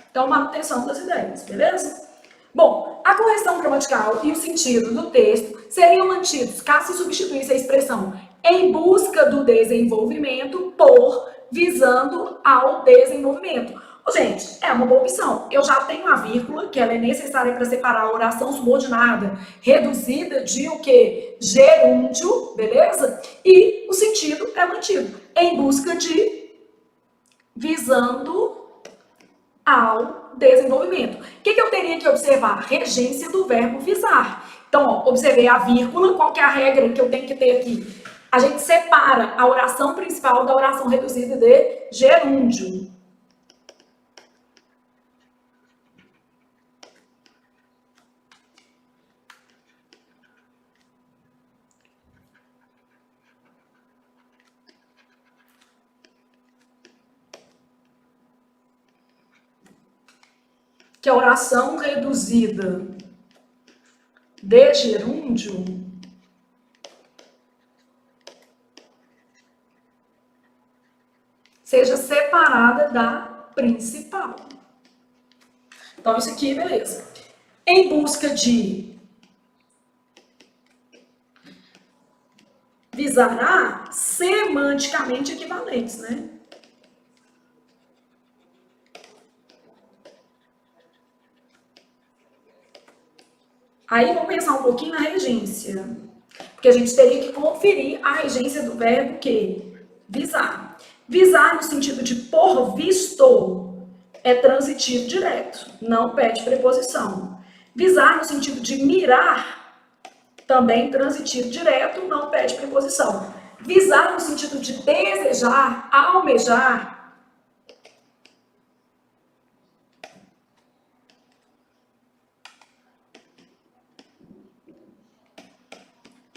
Então, manutenção das ideias, beleza? Bom, a correção gramatical e o sentido do texto seriam mantidos caso se substituísse a expressão em busca do desenvolvimento por visando ao desenvolvimento. Gente, é uma boa opção. Eu já tenho a vírgula, que ela é necessária para separar a oração subordinada reduzida de o quê? Gerúndio, beleza? E o sentido é mantido. Em busca de, visando ao desenvolvimento. O que eu teria que observar? Regência do verbo visar. Então, ó, observei a vírgula, qual que é a regra que eu tenho que ter aqui? A gente separa a oração principal da oração reduzida de gerúndio. Que a oração reduzida de gerúndio seja separada da principal. Então, isso aqui, beleza. Em busca de visará semanticamente equivalentes, né? Aí vamos pensar um pouquinho na regência. Porque a gente teria que conferir a regência do verbo que? Visar. Visar no sentido de por visto é transitivo direto, não pede preposição. Visar no sentido de mirar, também transitivo direto, não pede preposição. Visar no sentido de desejar, almejar,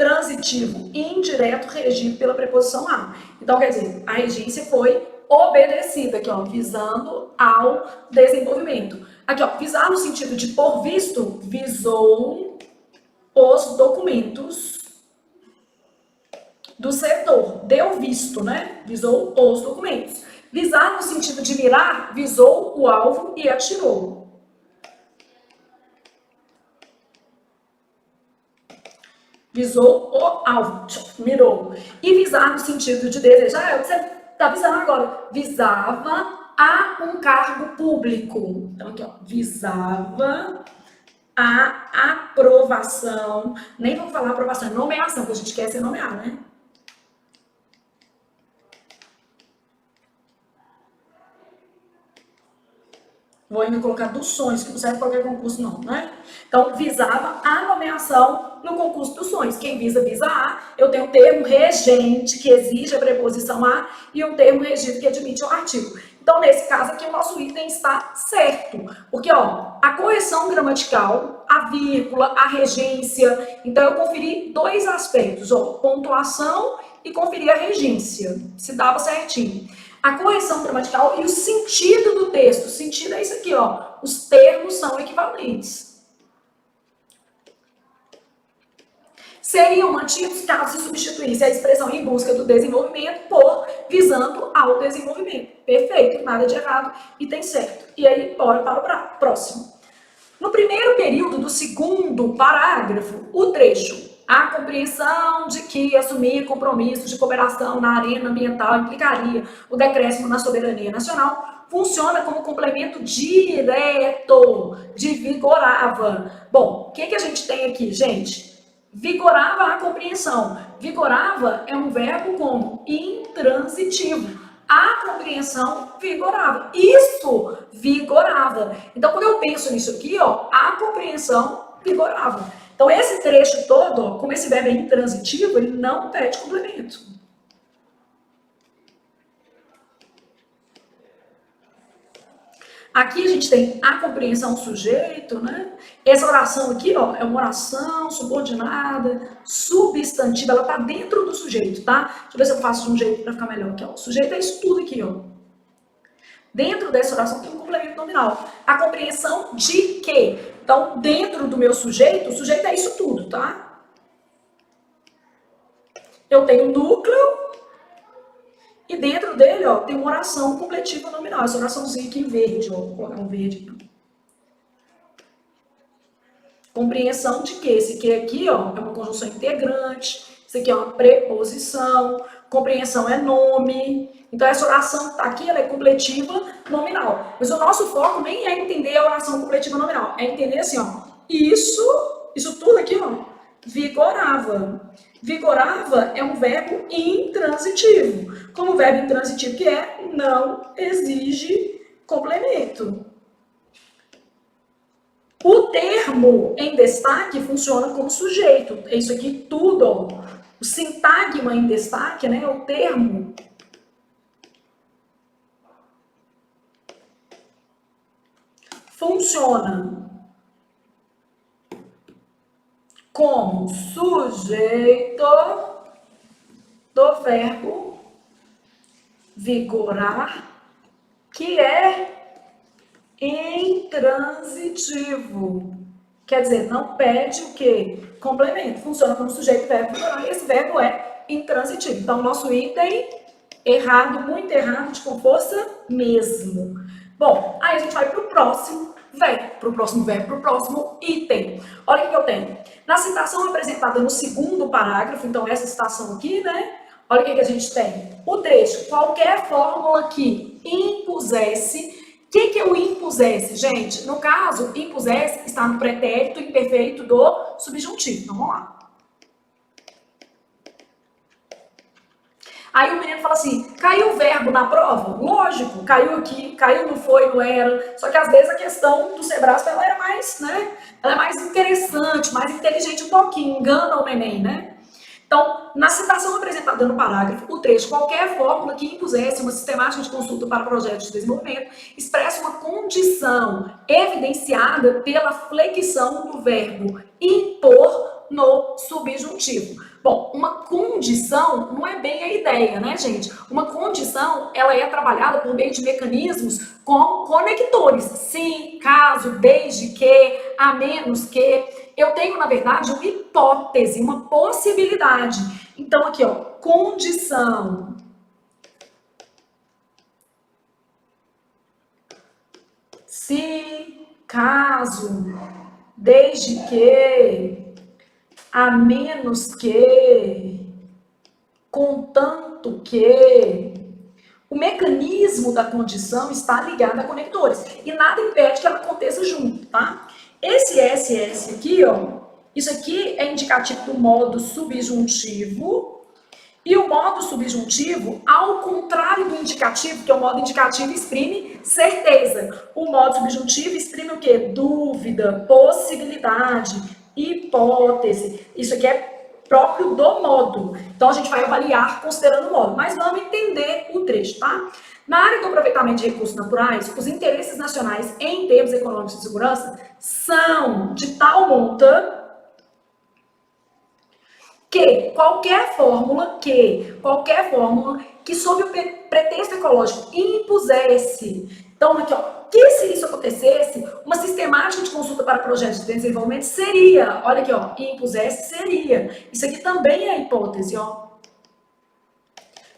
transitivo indireto regido pela preposição a. Então, quer dizer, a regência foi obedecida, aqui, ó, visando ao desenvolvimento. Aqui, ó, visar no sentido de por visto, visou os documentos do setor, deu visto, né? Visou os documentos. Visar no sentido de mirar, visou o alvo e atirou. Visou o alvo, mirou. E visar no sentido de desejar, é o que você está visando agora. Visava a um cargo público. Então, aqui, ó, visava a aprovação. Nem vamos falar aprovação, é nomeação, que a gente quer ser nomeado, né? Vou ainda colocar dos sonhos, que não serve qualquer concurso, não, né? Então, visava a nomeação no concurso dos sonhos. Quem visa, visa a. Eu tenho um termo regente, que exige a preposição a, e um termo regido, que admite o artigo. Então, nesse caso aqui, o nosso item está certo. Porque, ó, a correção gramatical, a vírgula, a regência. Então, eu conferi dois aspectos, ó, pontuação e conferi a regência. Se dava certinho. A correção gramatical e o sentido do texto. O sentido é isso aqui, ó. Os termos são equivalentes. Seriam mantidos caso se substituísse a expressão em busca do desenvolvimento por visando ao desenvolvimento. Perfeito, nada de errado e tem certo. E aí, bora para o próximo. No primeiro período do segundo parágrafo, o trecho a compreensão de que assumir compromissos de cooperação na arena ambiental implicaria o decréscimo na soberania nacional funciona como complemento direto de vigorava. Bom, o que a gente tem aqui, gente? Vigorava a compreensão. Vigorava é um verbo como intransitivo. A compreensão vigorava. Isso vigorava. Então, quando eu penso nisso aqui, ó, a compreensão vigorava. Então, esse trecho todo, ó, como esse verbo é intransitivo, ele não pede complemento. Aqui a gente tem a compreensão sujeito, né? Essa oração aqui, ó, é uma oração subordinada, substantiva, ela tá dentro do sujeito, tá? Deixa eu ver se eu faço de um jeito para ficar melhor aqui, ó. O sujeito é isso tudo aqui, ó. Dentro dessa oração tem um complemento nominal. A compreensão de quê? Então, dentro do meu sujeito, o sujeito é isso tudo, tá? Eu tenho o núcleo e dentro dele, ó, tem uma oração completiva nominal. Essa oraçãozinha aqui em verde, ó. Vou colocar um verde aqui. Compreensão de quê? Esse que aqui, ó, é uma conjunção integrante. Isso aqui é uma preposição. Compreensão é nome. Então, essa oração que tá aqui, ela é completiva nominal. Mas o nosso foco nem é entender a oração completiva nominal. É entender assim, ó. Isso tudo aqui, ó, vigorava. Vigorava é um verbo intransitivo. Como verbo intransitivo que é, não exige complemento. O termo em destaque funciona como sujeito. É isso aqui tudo, ó. O sintagma em destaque, né, é o termo. Funciona como sujeito do verbo vigorar, que é intransitivo. Quer dizer, não pede o quê? Complemento. Funciona como sujeito do verbo vigorar e esse verbo é intransitivo. Então, o nosso item errado, muito errado, com força mesmo. Bom, aí a gente vai para o próximo verbo, para o próximo item. Olha o que eu tenho. Na citação apresentada no segundo parágrafo, então essa citação aqui, né? Olha o que a gente tem. O trecho, qualquer fórmula que impusesse. O que eu impusesse, gente? No caso, impusesse está no pretérito imperfeito do subjuntivo. Então, vamos lá. Aí o menino fala assim, caiu o verbo na prova? Lógico, caiu aqui, caiu não foi, não era. Só que às vezes a questão do Sebrasp, ela era mais, né? Ela é mais interessante, mais inteligente um pouquinho, engana o neném, né? Então, na citação apresentada no parágrafo, o trecho, qualquer fórmula que impusesse uma sistemática de consulta para projetos de desenvolvimento, expressa uma condição evidenciada pela flexão do verbo impor no subjuntivo. Bom, uma condição não é bem a ideia, né, gente? Uma condição, ela é trabalhada por meio de mecanismos com conectores. Sim, caso, desde que, a menos que. Eu tenho, na verdade, uma hipótese, uma possibilidade. Então, aqui, ó, condição. Se, caso, desde que, a menos que, contanto que. O mecanismo da condição está ligado a conectores. E nada impede que ela aconteça junto, tá? Esse SS aqui, ó, isso aqui é indicativo do modo subjuntivo. E o modo subjuntivo, ao contrário do indicativo, que é o modo indicativo exprime certeza. O modo subjuntivo exprime o quê? Dúvida, possibilidade, hipótese. Isso aqui é próprio do modo. Então, a gente vai avaliar considerando o modo. Mas vamos entender o trecho, tá? Na área do aproveitamento de recursos naturais, os interesses nacionais em termos econômicos de segurança são de tal monta que qualquer fórmula que sob o pretexto ecológico impusesse, então aqui ó, que se isso acontecesse, uma sistemática de consulta para projetos de desenvolvimento seria, olha aqui ó, impusesse seria, isso aqui também é hipótese ó,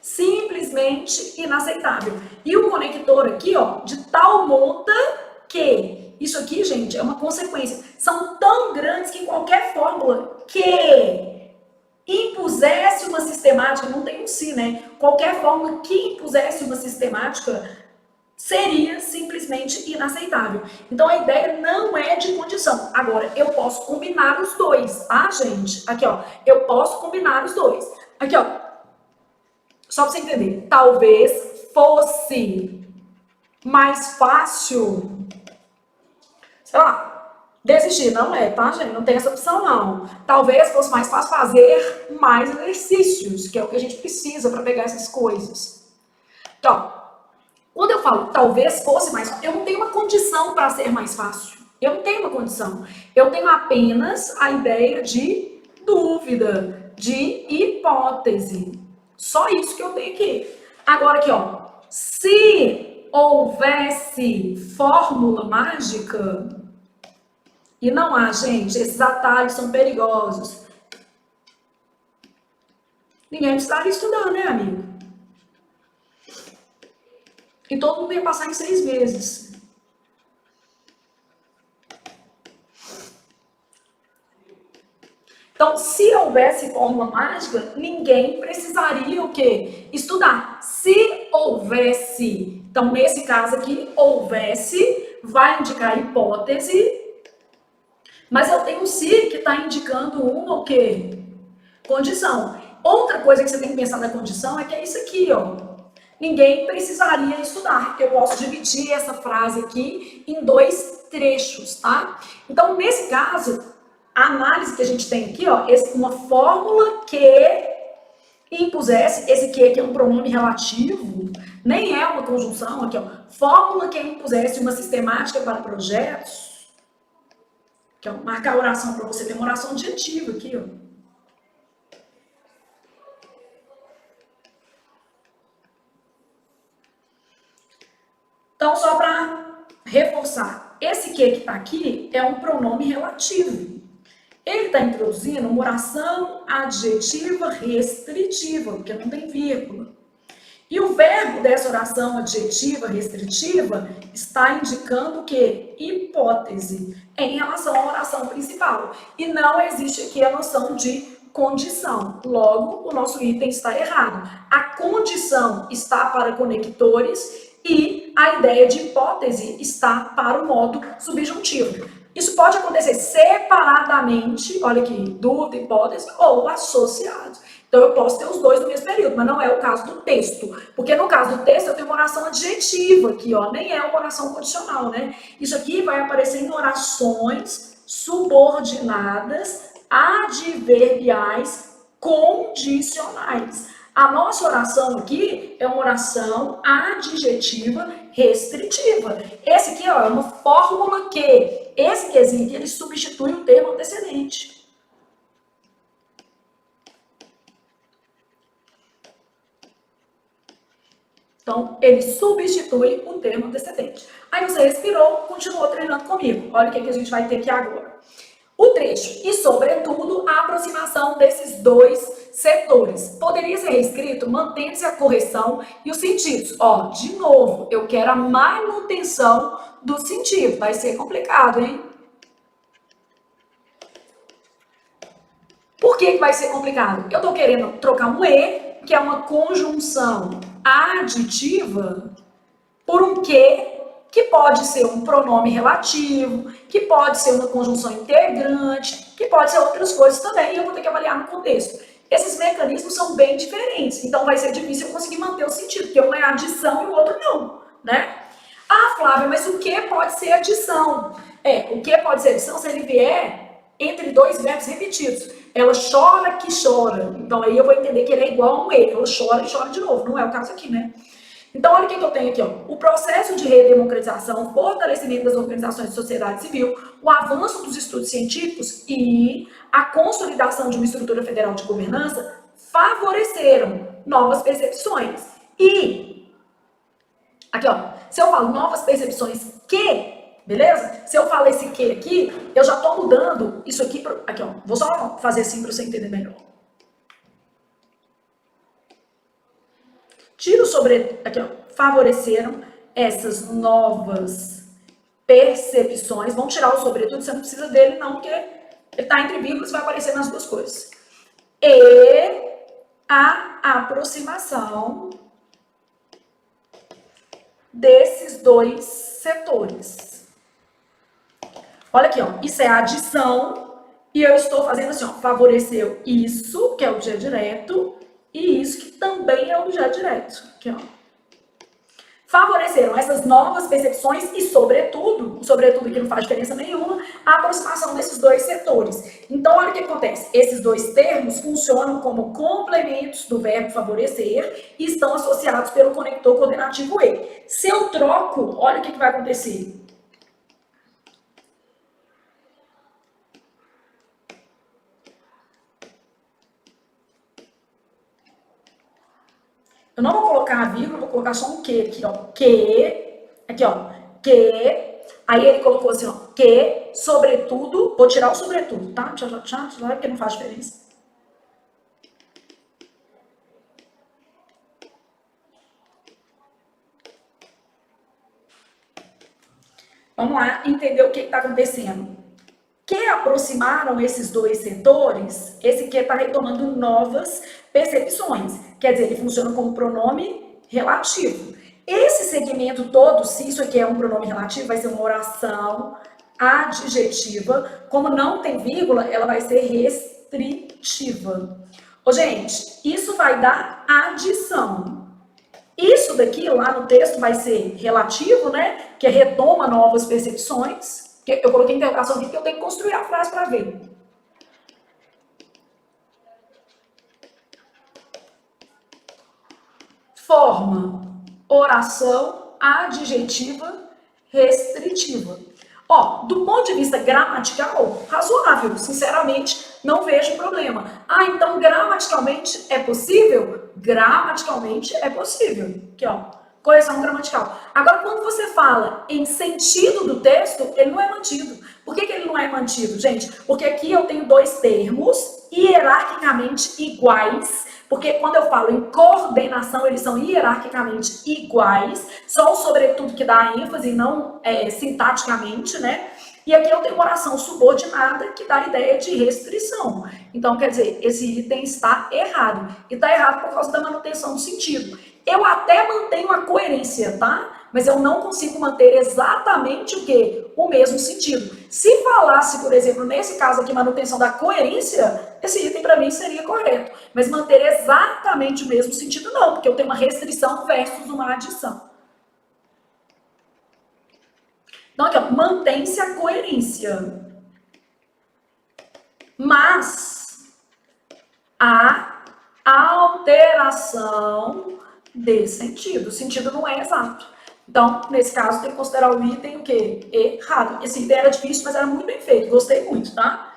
simplesmente inaceitável. E o conector aqui ó, de tal monta que, isso aqui gente, é uma consequência, são tão grandes que qualquer fórmula que impusesse uma sistemática, não tem um si, né? Qualquer fórmula que impusesse uma sistemática seria simplesmente inaceitável. Então a ideia não é de condição. Agora, eu posso combinar os dois, tá, gente? Aqui, ó, eu posso combinar os dois. Aqui, ó, só pra você entender. Talvez fosse mais fácil, sei lá, desistir. Não é, tá, gente? Não tem essa opção, não. Talvez fosse mais fácil fazer mais exercícios, que é o que a gente precisa para pegar essas coisas. Então, quando eu falo talvez fosse mais fácil, eu não tenho uma condição para ser mais fácil. Eu não tenho uma condição. Eu tenho apenas a ideia de dúvida, de hipótese. Só isso que eu tenho aqui. Agora aqui, ó. Se houvesse fórmula mágica, e não há, gente, esses atalhos são perigosos. Ninguém precisaria estudar, né, amigo? E todo mundo ia passar em 6 meses. Então, se houvesse fórmula mágica, ninguém precisaria o quê? Estudar. Se houvesse, então nesse caso aqui, houvesse, vai indicar hipótese, mas eu tenho um se que está indicando uma o quê? Condição. Outra coisa que você tem que pensar na condição é que é isso aqui, ó. Ninguém precisaria estudar. Eu posso dividir essa frase aqui em 2 trechos, tá? Então, nesse caso, a análise que a gente tem aqui, ó, uma fórmula que impusesse, esse que aqui é um pronome relativo, nem é uma conjunção, aqui, ó, fórmula que impusesse uma sistemática para projetos, que é marcar a oração para você ter uma oração adjetiva aqui, ó. Então, só para reforçar, esse que está aqui é um pronome relativo. Ele está introduzindo uma oração adjetiva restritiva, porque não tem vírgula. E o verbo dessa oração adjetiva restritiva está indicando o quê? Hipótese, em relação à oração principal. E não existe aqui a noção de condição. Logo, o nosso item está errado. A condição está para conectores e a ideia de hipótese está para o modo subjuntivo. Isso pode acontecer separadamente, olha aqui, dúvida, hipótese, ou associados. Então, eu posso ter os dois no mesmo período, mas não é o caso do texto. Porque no caso do texto, eu tenho uma oração adjetiva aqui, ó, nem é uma oração condicional, né? Isso aqui vai aparecer em orações subordinadas, adverbiais, condicionais. A nossa oração aqui é uma oração adjetiva restritiva. Esse aqui ó, é uma fórmula que, esse quezinho aqui, ele substitui o termo antecedente. Então, ele substitui o termo antecedente. Aí você respirou, continuou treinando comigo. Olha o que a gente vai ter aqui agora. O trecho, e sobretudo a aproximação desses dois setores. Poderia ser reescrito mantendo-se a correção e os sentidos. Ó, de novo, eu quero a manutenção do sentido. Vai ser complicado, hein? Por que vai ser complicado? Eu tô querendo trocar um E, que é uma conjunção aditiva, por um que pode ser um pronome relativo, que pode ser uma conjunção integrante, que pode ser outras coisas também, e eu vou ter que avaliar no contexto. Esses mecanismos são bem diferentes, então vai ser difícil eu conseguir manter o sentido, porque um é adição e o outro não, né? Ah, Flávia, mas o que pode ser adição? O que pode ser adição se ele vier entre dois verbos repetidos. Ela chora que chora, então aí eu vou entender que ele é igual a um E, ela chora e chora de novo, não é o caso aqui, né? Então, olha o que eu tenho aqui, ó. O processo de redemocratização, fortalecimento das organizações de sociedade civil, o avanço dos estudos científicos e a consolidação de uma estrutura federal de governança favoreceram novas percepções. E, aqui, ó, se eu falo novas percepções beleza? Se eu falo esse que aqui, eu já tô mudando isso aqui, aqui, ó. Vou só fazer assim para você entender melhor. Tiro sobre, aqui ó, favoreceram essas novas percepções. Vamos tirar o sobretudo, você não precisa dele não, porque ele está entre vírgulas e vai aparecer nas duas coisas. E a aproximação desses dois setores. Olha aqui, ó, isso é adição e eu estou fazendo assim, ó, favoreceu isso, que é objeto direto, e isso que também é objeto direto. Aqui, ó. Favoreceram essas novas percepções e, sobretudo que não faz diferença nenhuma, a aproximação desses dois setores. Então, olha o que acontece. Esses dois termos funcionam como complementos do verbo favorecer e estão associados pelo conector coordenativo E. Se eu troco, olha o que vai acontecer. Eu não vou colocar a vírgula, vou colocar só um que aqui, ó. Aqui, ó. Aí ele colocou assim, ó. Que, sobretudo, vou tirar o sobretudo, tá? Tchau, porque não faz diferença. Vamos lá entender o que está acontecendo. Que aproximaram esses dois setores, esse que está retomando novas percepções. Quer dizer, ele funciona como pronome relativo. Esse segmento todo, se isso aqui é um pronome relativo, vai ser uma oração adjetiva. Como não tem vírgula, ela vai ser restritiva. Ô, gente, isso vai dar adição. Isso daqui lá no texto vai ser relativo, né? Que retoma novas percepções. Eu coloquei interrogação aqui porque eu tenho que construir a frase para ver. Forma oração adjetiva restritiva. Ó, do ponto de vista gramatical, razoável. Sinceramente, não vejo problema. Ah, então gramaticalmente é possível? Gramaticalmente é possível. Aqui, ó. Correção gramatical. Agora, quando você fala em sentido do texto, ele não é mantido. Por que ele não é mantido, gente? Porque aqui eu tenho dois termos hierarquicamente iguais, porque quando eu falo em coordenação, eles são hierarquicamente iguais, só o sobretudo que dá ênfase, não sintaticamente, né? E aqui eu tenho uma oração subordinada que dá a ideia de restrição. Então, quer dizer, esse item está errado. E está errado por causa da manutenção do sentido. Eu até mantenho a coerência, tá? Mas eu não consigo manter exatamente o quê? O mesmo sentido. Se falasse, por exemplo, nesse caso aqui, manutenção da coerência, esse item para mim seria correto. Mas manter exatamente o mesmo sentido, não, porque eu tenho uma restrição versus uma adição. Então, aqui, ó, mantém-se a coerência. Mas a alteração de sentido. O sentido não é exato. Então, nesse caso, tem que considerar o item o quê? Errado. Esse item era difícil, mas era muito bem feito. Gostei muito, tá?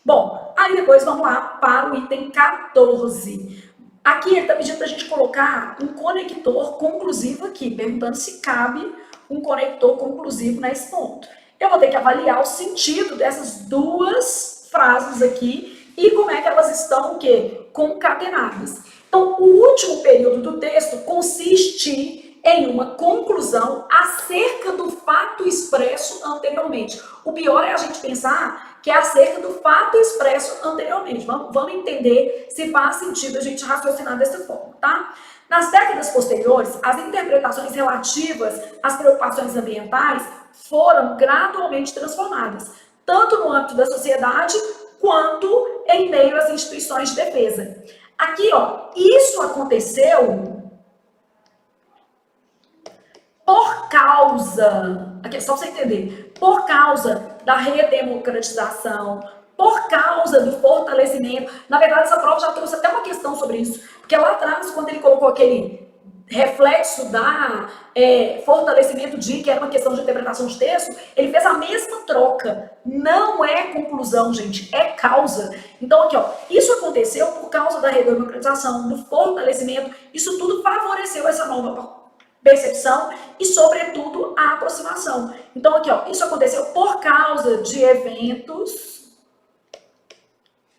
Bom, aí depois vamos lá para o item 14. Aqui ele está pedindo para a gente colocar um conector conclusivo aqui, perguntando se cabe um conector conclusivo nesse ponto. Eu vou ter que avaliar o sentido dessas duas frases aqui e como é que elas estão o quê? Concatenadas. Então, o último período do texto consiste em uma conclusão acerca do fato expresso anteriormente. O pior é a gente pensar que é acerca do fato expresso anteriormente. Vamos entender se faz sentido a gente raciocinar dessa forma, tá? Nas décadas posteriores, as interpretações relativas às preocupações ambientais foram gradualmente transformadas, tanto no âmbito da sociedade quanto em meio às instituições de defesa. Aqui, ó, isso aconteceu por causa, aqui é só você entender, por causa da redemocratização, por causa do fortalecimento. Na verdade, essa prova já trouxe até uma questão sobre isso, porque lá atrás, quando ele colocou aquele reflexo da fortalecimento de, que era uma questão de interpretação de texto, ele fez a mesma troca. Não é conclusão, gente, é causa. Então, aqui, ó, isso aconteceu por causa da redemocratização, do fortalecimento, isso tudo favoreceu essa nova percepção e, sobretudo, a aproximação. Então, aqui, ó, isso aconteceu por causa de eventos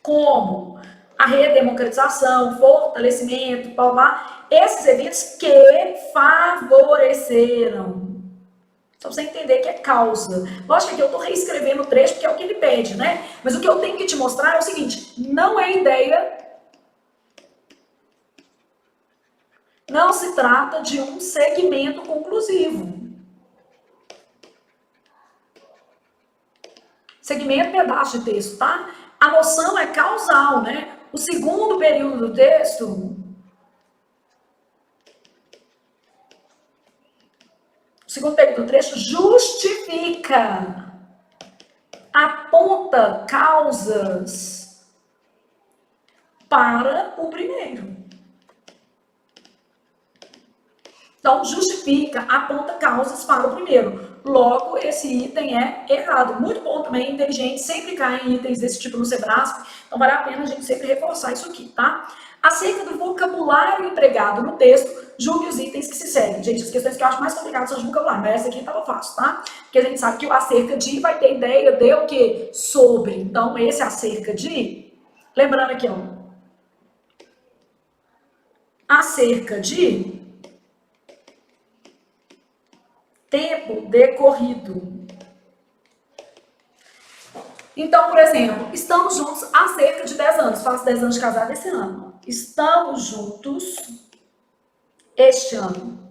como a redemocratização, fortalecimento, esses eventos que favoreceram. Só pra você entender que é causa. Lógico que eu tô reescrevendo o trecho porque é o que ele pede, né? Mas o que eu tenho que te mostrar é o seguinte, não é ideia Não se trata de um segmento conclusivo. Segmento, pedaço de texto, tá? A noção é causal, né? O segundo período do texto, o segundo período do trecho justifica, aponta causas para o primeiro. Então, justifica, aponta causas para o primeiro. Logo, esse item é errado. Muito bom também, inteligente, sempre cai em itens desse tipo no Sebrasp. Então, vale a pena a gente sempre reforçar isso aqui, tá? Acerca do vocabulário empregado no texto, julgue os itens que se seguem. Gente, as questões que eu acho mais complicadas são de vocabulário, mas essa aqui estava fácil, tá? Porque a gente sabe que o acerca de vai ter ideia de o quê? Sobre. Então, esse acerca de... Lembrando aqui, ó. Acerca de... tempo decorrido. Então, por exemplo, estamos juntos há cerca de 10 anos. Faço 10 anos de casado esse ano. Estamos juntos este ano.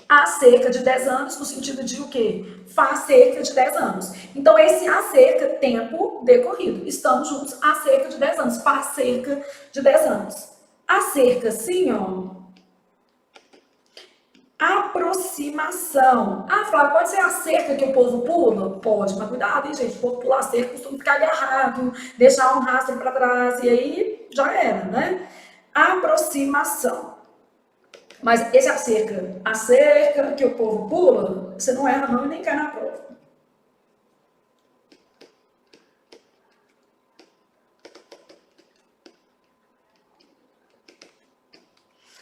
Há cerca de 10 anos, no sentido de o quê? Faz cerca de 10 anos. Então, esse há cerca, tempo decorrido. Estamos juntos há cerca de 10 anos. Faz cerca de 10 anos. Há cerca, sim, ó. Aproximação. Ah, Flávia, pode ser a cerca que o povo pula? Pode, mas cuidado, hein, gente? O povo pular a cerca costuma ficar agarrado, deixar um rastro para trás, e aí já era, né? Aproximação. Mas esse a cerca que o povo pula, você não erra não e nem cai na prova.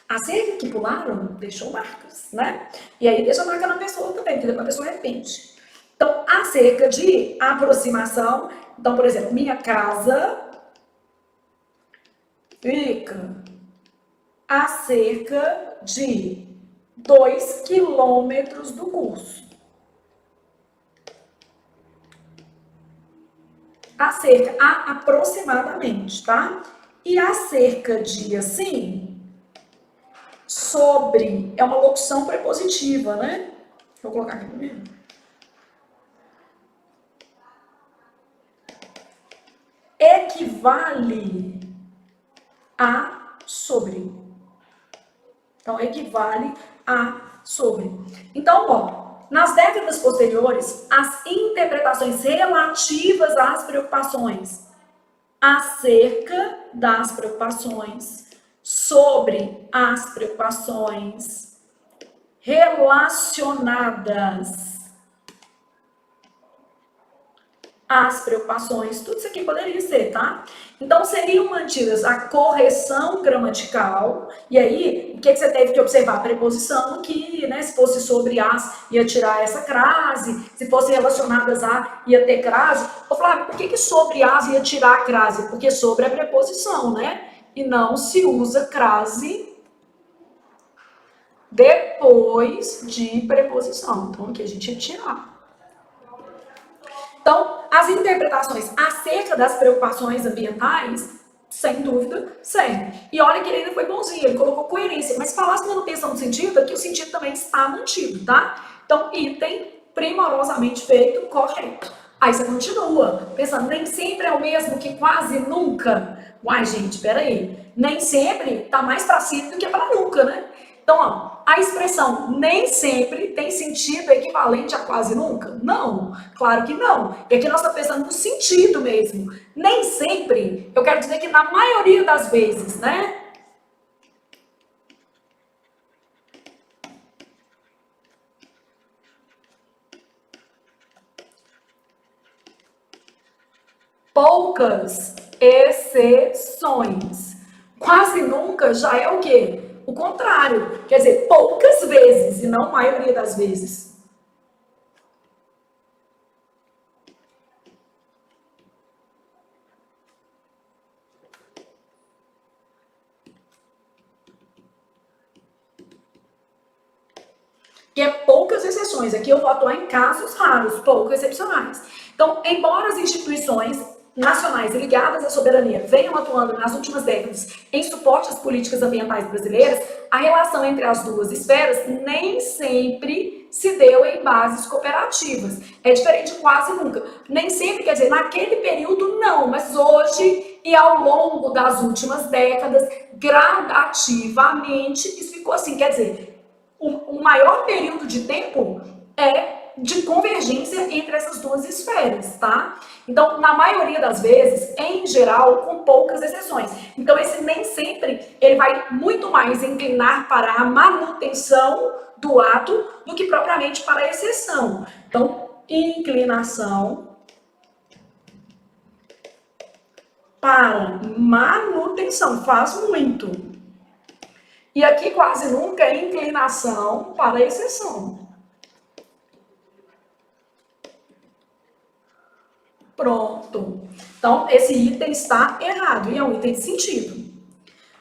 A cerca que pularam deixou marcas, né? E aí deixa marca na pessoa também, porque depois a pessoa arrepende. Então, a cerca de aproximação, então, por exemplo, minha casa fica a cerca de 2 quilômetros do curso. A cerca, aproximadamente, tá? E a cerca de, assim, sobre, é uma locução prepositiva, né? Vou colocar aqui primeiro. Equivale a sobre. Então, equivale a sobre. Então, ó, nas décadas posteriores, as interpretações relativas às preocupações acerca das preocupações, sobre as preocupações, relacionadas às preocupações, tudo isso aqui poderia ser, tá? Então, seriam mantidas a correção gramatical, e aí, o que você teve que observar? A preposição aqui, né? Se fosse sobre as, ia tirar essa crase, se fosse relacionadas a, ia ter crase. Ô, Flávio, por que sobre as ia tirar a crase? Porque sobre é preposição, né? E não se usa crase depois de preposição. Então, aqui a gente ia tirar. Então, as interpretações acerca das preocupações ambientais, sem dúvida, sem. E olha que ele ainda foi bonzinho, ele colocou coerência. Mas se falasse manutenção do sentido, aqui o sentido também está mantido, tá? Então, item primorosamente feito, correto. Aí você continua, pensando, nem sempre é o mesmo que quase nunca. Uai, gente, peraí. Nem sempre tá mais para sempre do que para nunca, né? Então, ó, a expressão nem sempre tem sentido equivalente a quase nunca? Não, claro que não. E aqui nós estamos pensando no sentido mesmo. Nem sempre, eu quero dizer que na maioria das vezes, né? Poucas exceções. Quase nunca já é o quê? O contrário, quer dizer, poucas vezes e não maioria das vezes. Que é poucas exceções. Aqui eu vou atuar em casos raros, pouco excepcionais. Então, embora as instituições nacionais ligadas à soberania venham atuando nas últimas décadas em suporte às políticas ambientais brasileiras, a relação entre as duas esferas nem sempre se deu em bases cooperativas. É diferente quase nunca. Nem sempre, quer dizer, naquele período não, mas hoje e ao longo das últimas décadas, gradativamente, isso ficou assim. Quer dizer, o maior período de tempo é de convergência entre essas duas esferas, tá? Então, na maioria das vezes, em geral, com poucas exceções. Então, esse nem sempre, ele vai muito mais inclinar para a manutenção do ato do que propriamente para a exceção. Então, inclinação para manutenção, faz muito. E aqui quase nunca é inclinação para a exceção. Pronto. Então, esse item está errado e é um item de sentido.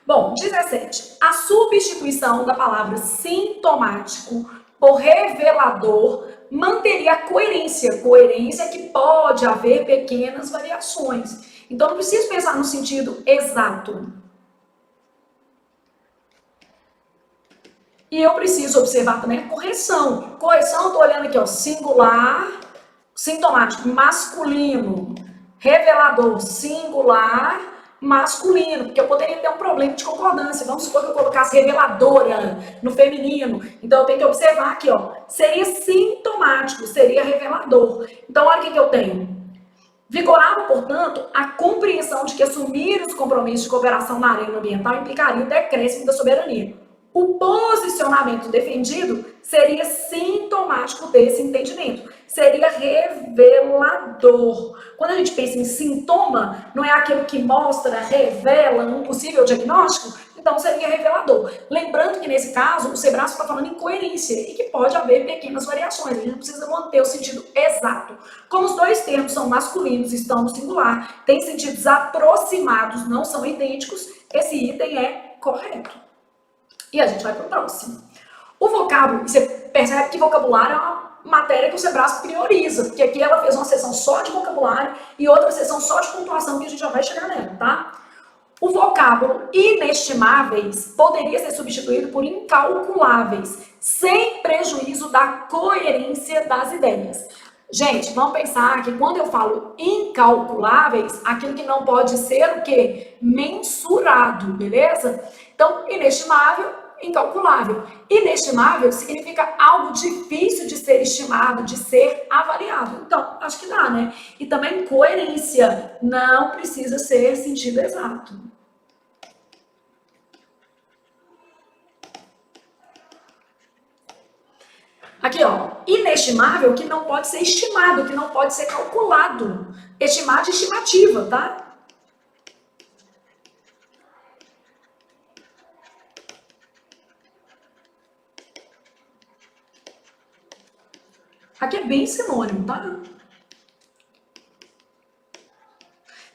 Bom, 17. A substituição da palavra sintomático por revelador manteria a coerência. Coerência é que pode haver pequenas variações. Então, não preciso pensar no sentido exato. E eu preciso observar também a correção. Correção, eu estou olhando aqui, ó, singular, sintomático, masculino, revelador, singular, masculino, porque eu poderia ter um problema de concordância. Vamos supor que eu colocasse reveladora no feminino. Então, eu tenho que observar aqui, ó, seria sintomático, seria revelador. Então, olha o que eu tenho. Vigorava, portanto, a compreensão de que assumir os compromissos de cooperação na área ambiental implicaria o decréscimo da soberania. O posicionamento defendido seria sintomático desse entendimento, seria revelador. Quando a gente pensa em sintoma, não é aquilo que mostra, revela um possível diagnóstico? Então seria revelador. Lembrando que nesse caso, o Sebrasco está falando em coerência e que pode haver pequenas variações, a gente não precisa manter o sentido exato. Como os dois termos são masculinos e estão no singular, têm sentidos aproximados, não são idênticos, esse item é correto. E a gente vai para o próximo. O vocábulo, você percebe que vocabulário é uma matéria que o Sebrasco prioriza, porque aqui ela fez uma sessão só de vocabulário e outra sessão só de pontuação, que a gente já vai chegar nela, tá? O vocábulo inestimáveis poderia ser substituído por incalculáveis, sem prejuízo da coerência das ideias. Gente, vamos pensar que quando eu falo incalculáveis, aquilo que não pode ser o quê? Mensurado, beleza? Então, inestimável, incalculável. Inestimável significa algo difícil de ser estimado, de ser avaliado. Então, acho que dá, né? E também coerência, não precisa ser sentido exato. Aqui, ó, inestimável, que não pode ser estimado, que não pode ser calculado. Estimado de estimativa, tá? Aqui é bem sinônimo, tá?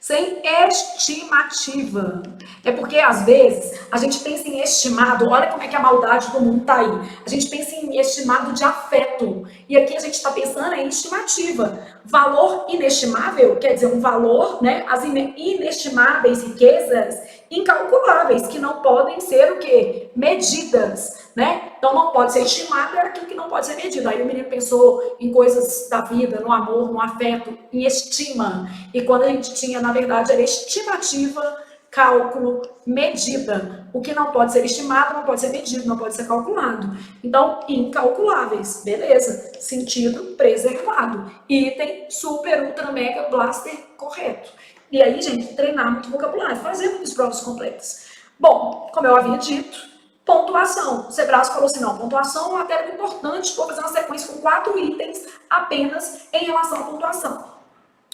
Sem estimativa. É porque, às vezes, a gente pensa em estimado, olha como é que a maldade do mundo tá aí. A gente pensa em estimado de afeto. E aqui a gente está pensando em estimativa. Valor inestimável quer dizer um valor, né? As inestimáveis riquezas incalculáveis, que não podem ser o quê? Medidas, né? Então não pode ser estimado, é aquilo que não pode ser medido. Aí o menino pensou em coisas da vida, no amor, no afeto, em estima. E quando a gente tinha, na verdade, era estimativa, cálculo, medida. O que não pode ser estimado, não pode ser medido, não pode ser calculado. Então, incalculáveis, beleza. Sentido preservado. Item super, ultra, mega, blaster, correto. E aí, gente, treinar muito vocabulário, fazer muitas provas completas. Bom, como eu havia dito, pontuação. O Sebrasco falou assim, não, pontuação é uma matéria importante, vou fazer uma sequência com 4 itens apenas em relação à pontuação.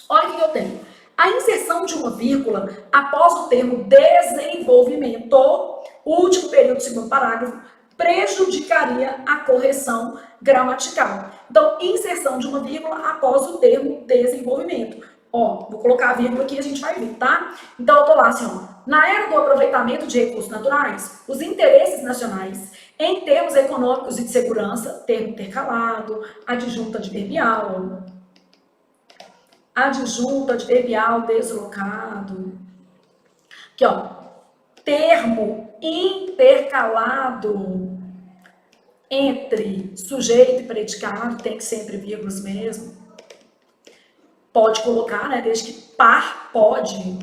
Olha o que eu tenho. A inserção de uma vírgula após o termo desenvolvimento, o último período do segundo parágrafo, prejudicaria a correção gramatical. Então, inserção de uma vírgula após o termo desenvolvimento. Ó, vou colocar a vírgula aqui e a gente vai ver, tá? Então, eu tô lá assim, ó. Na era do aproveitamento de recursos naturais, os interesses nacionais, em termos econômicos e de segurança, termo intercalado, adjunta adverbial, adjunto, adverbial, deslocado. Aqui, ó, termo intercalado entre sujeito e predicado, tem que ser entre vírgulas mesmo. Pode colocar, né, desde que par pode.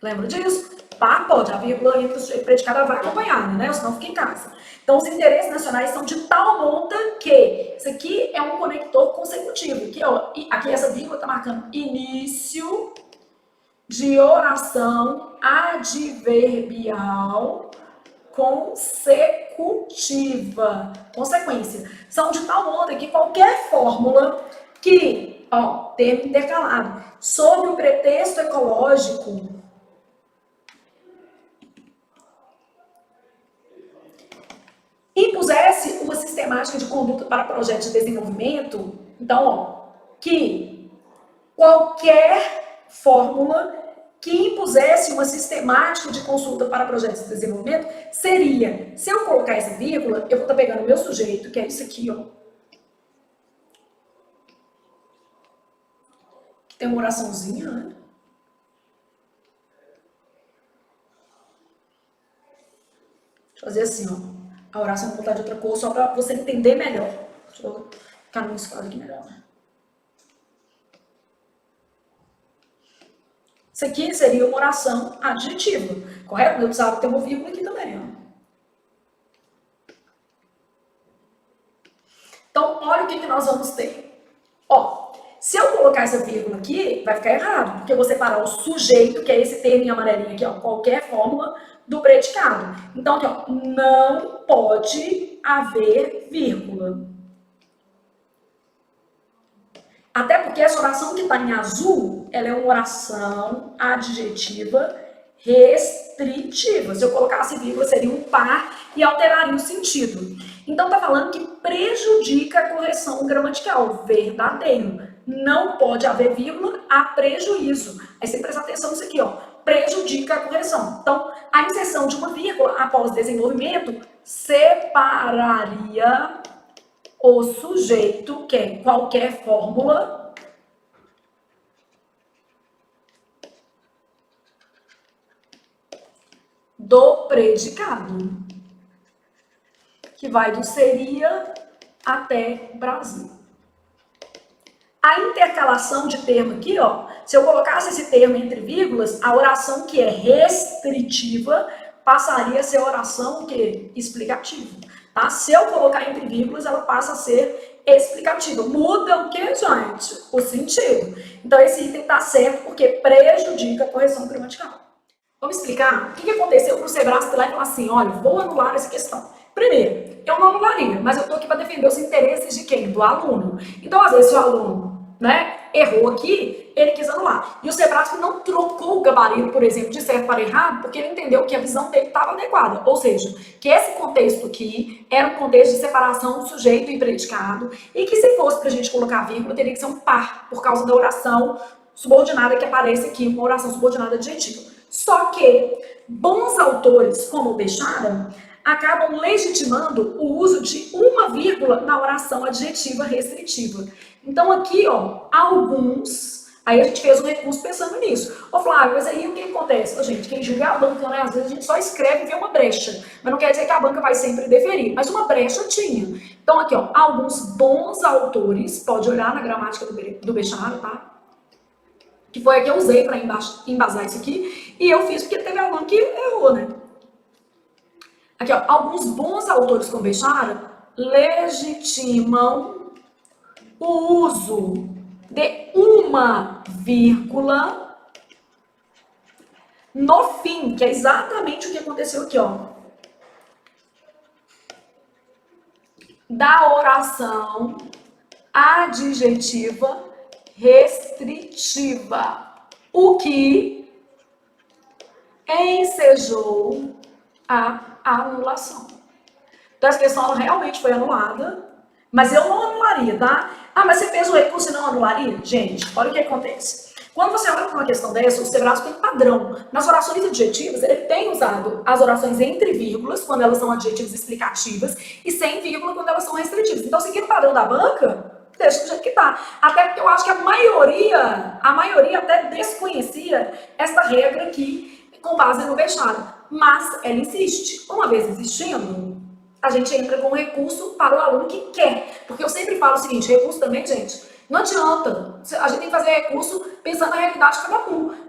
Lembra disso? Par pode, a vírgula entre o sujeito e predicado vai acompanhar, né, senão fica em casa. Então, os interesses nacionais são de tal monta que isso aqui é um conector consecutivo. Aqui, ó, aqui essa vírgula está marcando início de oração adverbial consecutiva. Consequência. São de tal monta que qualquer fórmula que, ó, termo intercalado, sob o pretexto ecológico, impusesse uma sistemática de conduta para projetos de desenvolvimento, então, ó, que qualquer fórmula que impusesse uma sistemática de consulta para projetos de desenvolvimento seria, se eu colocar essa vírgula, eu vou estar pegando o meu sujeito, que é isso aqui, ó, que tem uma oraçãozinha, né? Deixa eu fazer assim, ó. A oração vou botar de outra cor, só para você entender melhor. Deixa eu ficar no esquadro aqui melhor. Isso aqui seria uma oração adjetiva, correto? Eu precisava ter uma vírgula aqui também, ó. Então, olha o que nós vamos ter. Ó, se eu colocar essa vírgula aqui, vai ficar errado, porque eu vou separar o sujeito, que é esse termo em amarelinho aqui, ó, qualquer fórmula, do predicado. Então, aqui, ó, não pode haver vírgula. Até porque essa oração que está em azul, ela é uma oração adjetiva restritiva. Se eu colocasse vírgula, seria um par e alteraria o sentido. Então, está falando que prejudica a correção gramatical. Verdadeiro. Não pode haver vírgula, há prejuízo. Aí você presta atenção nisso aqui, ó. Prejudica a correção. Então, a inserção de uma vírgula após desenvolvimento separaria o sujeito, que é qualquer fórmula, do predicado, que vai do seria até Brasil. A intercalação de termo aqui, ó, se eu colocasse esse termo entre vírgulas, a oração que é restritiva passaria a ser a oração que explicativa, tá? Se eu colocar entre vírgulas, ela passa a ser explicativa. Muda o que, gente? O sentido. Então, esse item tá certo porque prejudica a correção gramatical. Vamos explicar o que aconteceu para o Sebrasp lá e falar assim, olha, vou anular essa questão. Primeiro, eu não anularia, mas eu estou aqui para defender os interesses de quem? Do aluno. Então, às vezes, se o aluno, né, errou aqui, ele quis anular. E o Sebrasp não trocou o gabarito, por exemplo, de certo para errado, porque ele entendeu que a visão dele estava adequada. Ou seja, que esse contexto aqui era um contexto de separação do sujeito e predicado, e que se fosse para a gente colocar vírgula, teria que ser um par, por causa da oração subordinada que aparece aqui, uma oração subordinada adjetiva. Só que bons autores, como o Bechara, acabam legitimando o uso de uma vírgula na oração adjetiva restritiva. Então aqui, ó, alguns, aí a gente fez um recurso pensando nisso. Ô Flávio, mas aí o que acontece? Ô, gente, quem julga é a banca, né? Às vezes a gente só escreve e vê uma brecha, mas não quer dizer que a banca vai sempre deferir, mas uma brecha tinha. Então aqui, ó, alguns bons autores, pode olhar na gramática do Bechara, tá? Que foi a que eu usei para embasar isso aqui, e eu fiz porque teve aluno que errou, né? Aqui, ó, alguns bons autores como Bechara legitimam o uso de uma vírgula no fim, que é exatamente o que aconteceu aqui, ó. Da oração adjetiva restritiva, o que ensejou a anulação. Então, essa questão ela realmente foi anulada, mas eu não anularia, tá? Ah, mas você fez o recurso e não anularia? Gente, olha o que acontece. Quando você olha para uma questão dessa, o Sebrasp tem padrão. Nas orações adjetivas, ele tem usado as orações entre vírgulas, quando elas são adjetivas explicativas, e sem vírgula, quando elas são restritivas. Então, seguindo o padrão da banca, deixa do jeito que tá. Até porque eu acho que a maioria até desconhecia essa regra aqui com base no vexame. Mas ela existe. Uma vez existindo, a gente entra com recurso para o aluno que quer. Porque eu sempre falo o seguinte, recurso também, gente, não adianta. A gente tem que fazer recurso pensando na realidade de cada um.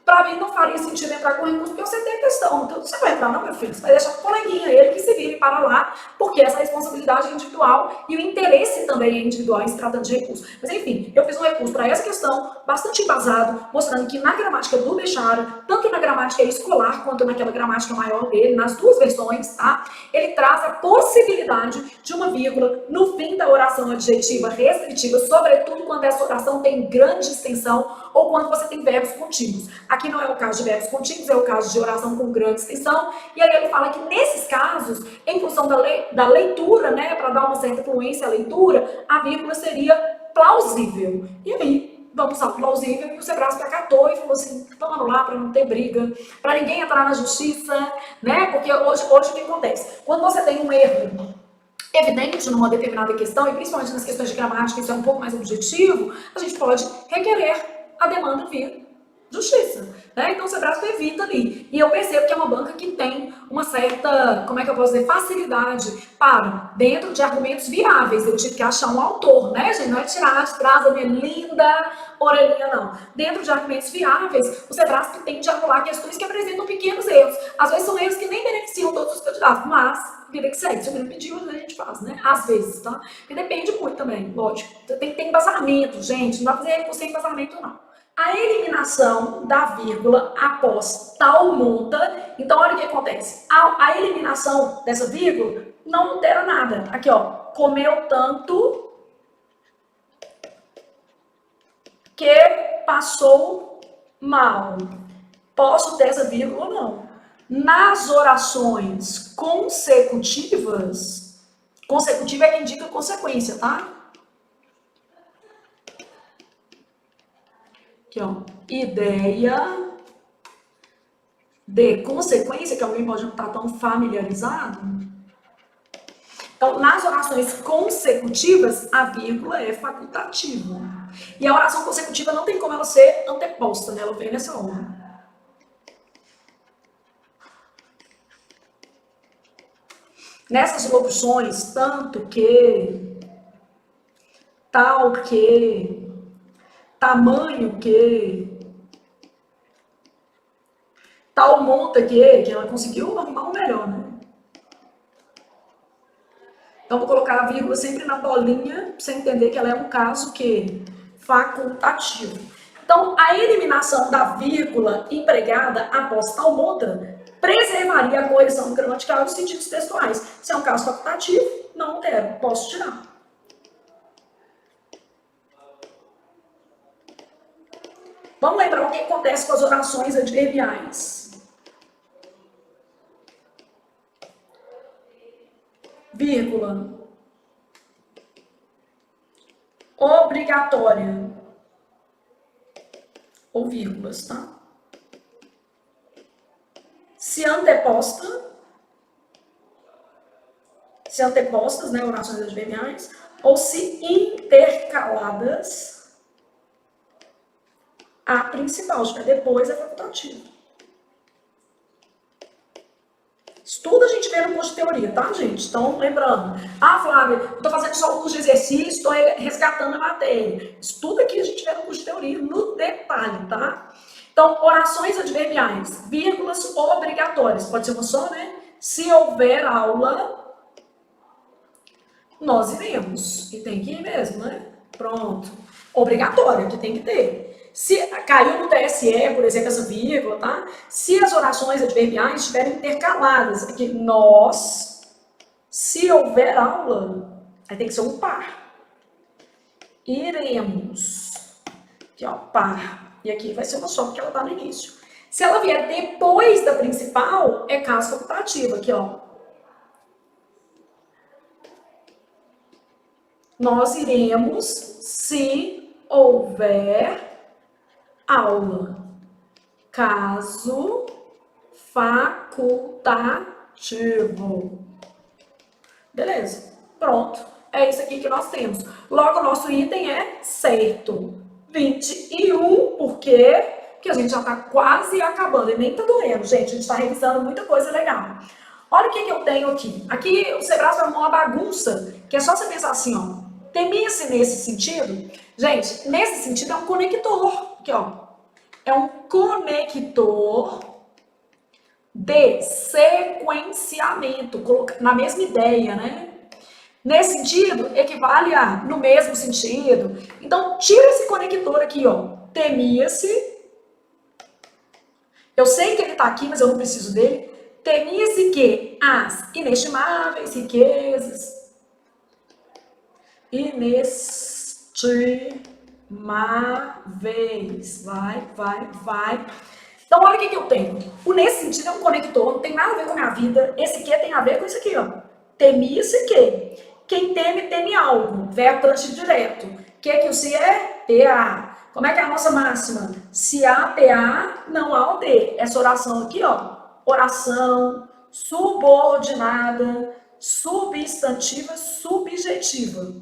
Para mim não faria sentido entrar com recurso, porque você tem a questão. Então, você vai entrar, não, meu filho, você vai deixar com o coleguinha, ele que se vire para lá, porque essa responsabilidade é individual e o interesse também é individual em se tratando de recurso. Mas, enfim, eu fiz um recurso para essa questão, bastante embasado, mostrando que na gramática do Bechara, tanto na gramática escolar quanto naquela gramática maior dele, nas duas versões, tá? Ele traz a possibilidade de uma vírgula no fim da oração adjetiva restritiva, sobretudo quando essa oração tem grande extensão ou quando você tem verbos contínuos. Aqui não é o caso de verbos contínuos, é o caso de oração com grande extensão. E aí ele fala que nesses casos, em função da leitura, né, para dar uma certa fluência à leitura, a vírgula seria plausível. E aí, vamos usar plausível, e o Sebrasp acatou e falou assim, vamos anular para não ter briga, para ninguém entrar na justiça, né? Porque hoje o que acontece? Quando você tem um erro evidente numa determinada questão, e principalmente nas questões de gramática, isso é um pouco mais objetivo, a gente pode requerer a demanda via justiça, né? Então o Sebrasp evita ali. E eu percebo que é uma banca que tem uma certa, como é que eu posso dizer, facilidade para, dentro de argumentos viáveis, eu tive que achar um autor, né, gente? Não é tirar de trás a minha linda orelhinha, não. Dentro de argumentos viáveis, o Sebrasp tem de anular questões que apresentam pequenos erros. Às vezes são erros que nem beneficiam todos os candidatos, mas vida que segue. Se o menino pediu, a gente faz, né? Às vezes, tá? Porque depende muito também, lógico. Você tem que ter embasamento, gente. Não dá pra fazer recurso sem embasamento, não. A eliminação da vírgula após tal monta, então olha o que acontece. A eliminação dessa vírgula não altera nada. Aqui, ó, comeu tanto que passou mal. Posso ter essa vírgula ou não? Nas orações consecutivas, consecutiva é que indica consequência, tá? Aqui, ó, ideia de consequência, que alguém pode não estar tão familiarizado. Então, nas orações consecutivas, a vírgula é facultativa. E a oração consecutiva não tem como ela ser anteposta, né? Ela vem nessa ordem. Nessas locuções, tanto que, tal que, tamanho que, tal monta que ela conseguiu arrumar um melhor, né? Então, vou colocar a vírgula sempre na bolinha, para você entender que ela é um caso que facultativo. Então, a eliminação da vírgula empregada após tal monta preservaria a correção gramatical dos sentidos textuais. Se é um caso facultativo, não altero, posso tirar. Vamos lembrar o que acontece com as orações adverbiais. Vírgula. Obrigatória. Ou vírgulas, tá? Se antepostas, né, orações adverbiais, ou se intercaladas a principal, acho que depois é facultativo. Isso tudo a gente vê no curso de teoria, tá, gente? Então, lembrando. Ah, Flávia, eu tô fazendo só o curso de exercício, estou resgatando a matéria. Isso tudo aqui a gente vê no curso de teoria, no detalhe, tá? Então, orações adverbiais, vírgulas obrigatórias. Pode ser uma só, né? Se houver aula, nós iremos. E tem que ir mesmo, né? Pronto. Obrigatório, que tem que ter. Se caiu no TSE, por exemplo, essa vírgula, tá? Se as orações adverbiais estiverem intercaladas, aqui, nós, se houver aula, aí tem que ser um par. Iremos. Aqui, ó, par. E aqui vai ser uma só, porque ela tá no início. Se ela vier depois da principal, é caso facultativo. Aqui, ó. Nós iremos se houver aula. Caso facultativo. Beleza. Pronto. é isso aqui que nós temos. Logo, o nosso item é certo. 21, por quê? Porque a gente já está quase acabando e nem tá doendo, gente. A gente está revisando muita coisa legal. Olha o que, que eu tenho aqui. Aqui o Sebrae vai uma bagunça, que é só você pensar assim, ó. Temia-se nesse sentido. Gente, nesse sentido é um conector. Aqui, ó. É um conector de sequenciamento, na mesma ideia, né? Nesse sentido, equivale a no mesmo sentido. Então, tira esse conector aqui, ó. Temia-se. Eu sei que ele está aqui, mas eu não preciso dele. Temia-se que as inestimáveis riquezas, inestimáveis, vai. Então, olha o que eu tenho. O nesse sentido é um conector, não tem nada a ver com a minha vida. Esse que tem a ver com isso aqui, ó. Temia-se que. Quem teme, teme algo. Verbo transitivo direto. O que o se é? PA. Como é que é a nossa máxima? Se há PA, não há o D. Essa oração aqui, ó. Oração subordinada, substantiva, subjetiva.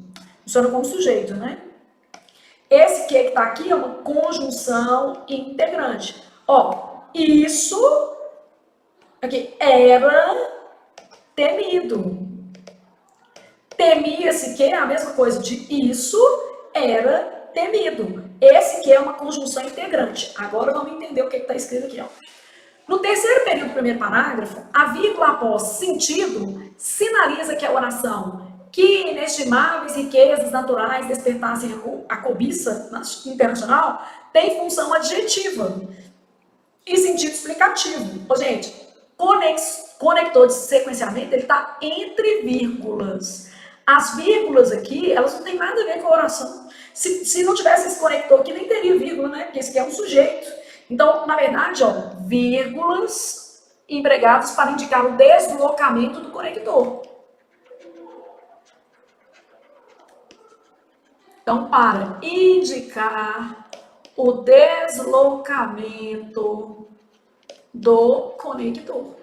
Funciona como sujeito, né? Esse que está aqui é uma conjunção integrante. Ó, isso aqui era temido. Temia-se que é a mesma coisa de isso era temido. Esse que é uma conjunção integrante. Agora vamos entender o que está escrito aqui, ó. No terceiro período do primeiro parágrafo, a vírgula após sentido sinaliza que a oração que inestimáveis riquezas naturais despertassem a cobiça internacional tem função adjetiva e sentido explicativo. Ô, gente, conector de sequenciamento, ele está entre vírgulas. As vírgulas aqui, elas não têm nada a ver com a oração. Se não tivesse esse conector aqui, nem teria vírgula, né? Porque esse aqui é um sujeito. Então, na verdade, ó, vírgulas empregadas para indicar o deslocamento do conector. Então, para indicar o deslocamento do conector.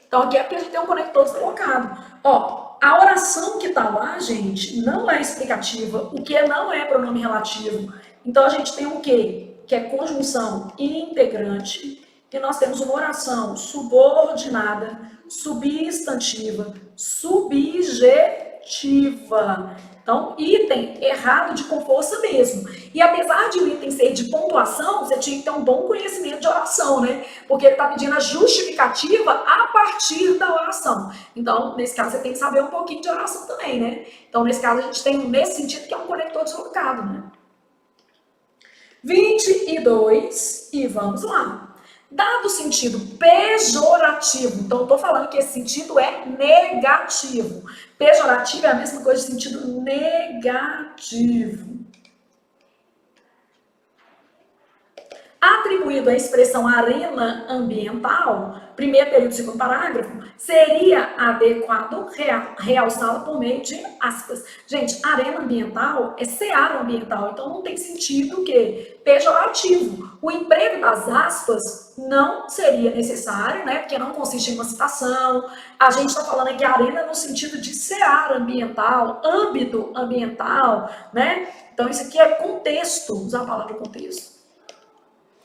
Então, aqui é porque a gente tem um conector deslocado. Ó, a oração que está lá, gente, não é explicativa. O que não é pronome relativo. Então, a gente tem o quê? Que é conjunção integrante. E nós temos uma oração subordinada, substantiva, subjetiva. Então, item errado de com força mesmo. E apesar de o item ser de pontuação, você tinha que ter um bom conhecimento de oração, né? Porque ele está pedindo a justificativa a partir da oração. Então, nesse caso, você tem que saber um pouquinho de oração também, né? Então, nesse caso, a gente tem nesse sentido que é um conector deslocado, né? 22, e vamos lá. Dado o sentido pejorativo, então eu estou falando que esse sentido é negativo. Pejorativo é a mesma coisa de sentido negativo. Atribuído à expressão arena ambiental, primeiro período, segundo parágrafo, seria adequado realçá-la por meio de aspas. Gente, arena ambiental é seara ambiental, então não tem sentido que pejorativo. O emprego das aspas não seria necessário, né? Porque não consiste em uma citação. A gente está falando aqui arena no sentido de seara ambiental, âmbito ambiental, né? Então isso aqui é contexto, usar a palavra contexto.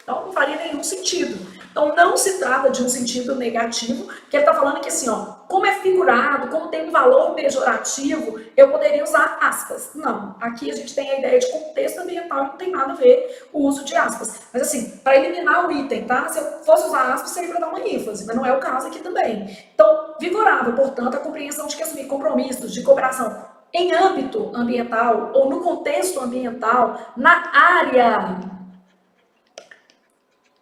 Então, não faria nenhum sentido. Então, não se trata de um sentido negativo, que ele está falando que assim, ó, como é figurado, como tem um valor pejorativo, eu poderia usar aspas. Não, aqui a gente tem a ideia de contexto ambiental, não tem nada a ver o uso de aspas. Mas assim, para eliminar o item, tá? Se eu fosse usar aspas, seria para dar uma ênfase, mas não é o caso aqui também. Então, vigorável, portanto, a compreensão de que assumir compromissos de cooperação em âmbito ambiental ou no contexto ambiental, na área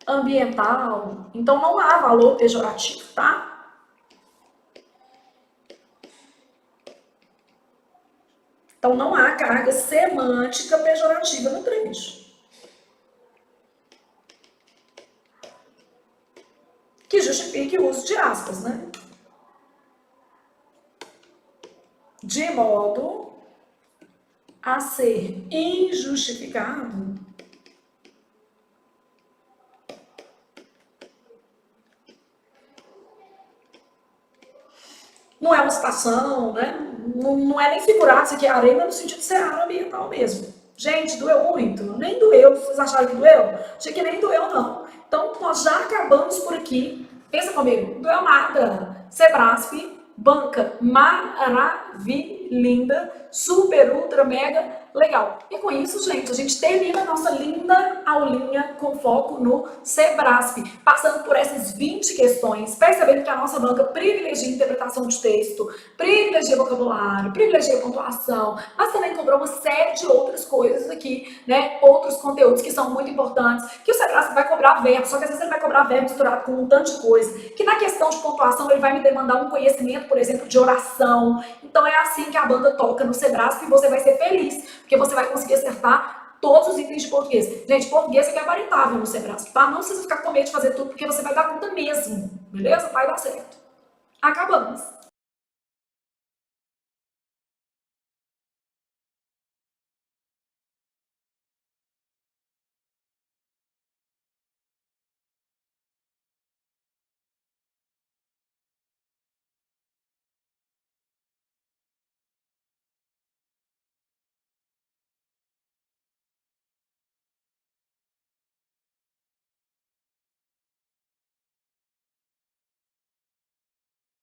ambiental, então não há valor pejorativo, tá? Então não há carga semântica pejorativa no trecho. Que justifique o uso de aspas, né? De modo a ser injustificado Não é uma citação, né? Não é nem figurado, isso aqui é arena no sentido de ser área ambiental mesmo. Gente, doeu muito. Nem doeu. Vocês acharam que doeu? Achei que nem doeu, não. Então, nós já acabamos por aqui. Pensa comigo, não doeu nada. Sebrasp, banca maravilhinda, super, ultra, mega legal. E com isso, gente, a gente termina a nossa linda aulinha com foco no Sebrasp, passando por essas 20 questões, percebendo que a nossa banca privilegia interpretação de texto, privilegia vocabulário, privilegia pontuação, mas também cobrou uma série de outras coisas aqui, né? Outros conteúdos que são muito importantes, que o Sebrasp vai cobrar verbo, só que às vezes ele vai cobrar verbo misturado com um tanto de coisa, que na questão de pontuação ele vai me demandar um conhecimento, por exemplo, de oração. Então é assim que a banda toca no Sebrasp e você vai ser feliz, porque você vai conseguir acertar todos os itens de português. Gente, português é gabaritável no Sebrasp, tá? Não precisa ficar com medo de fazer tudo, porque você vai dar conta mesmo, beleza? Vai dar certo. Acabamos.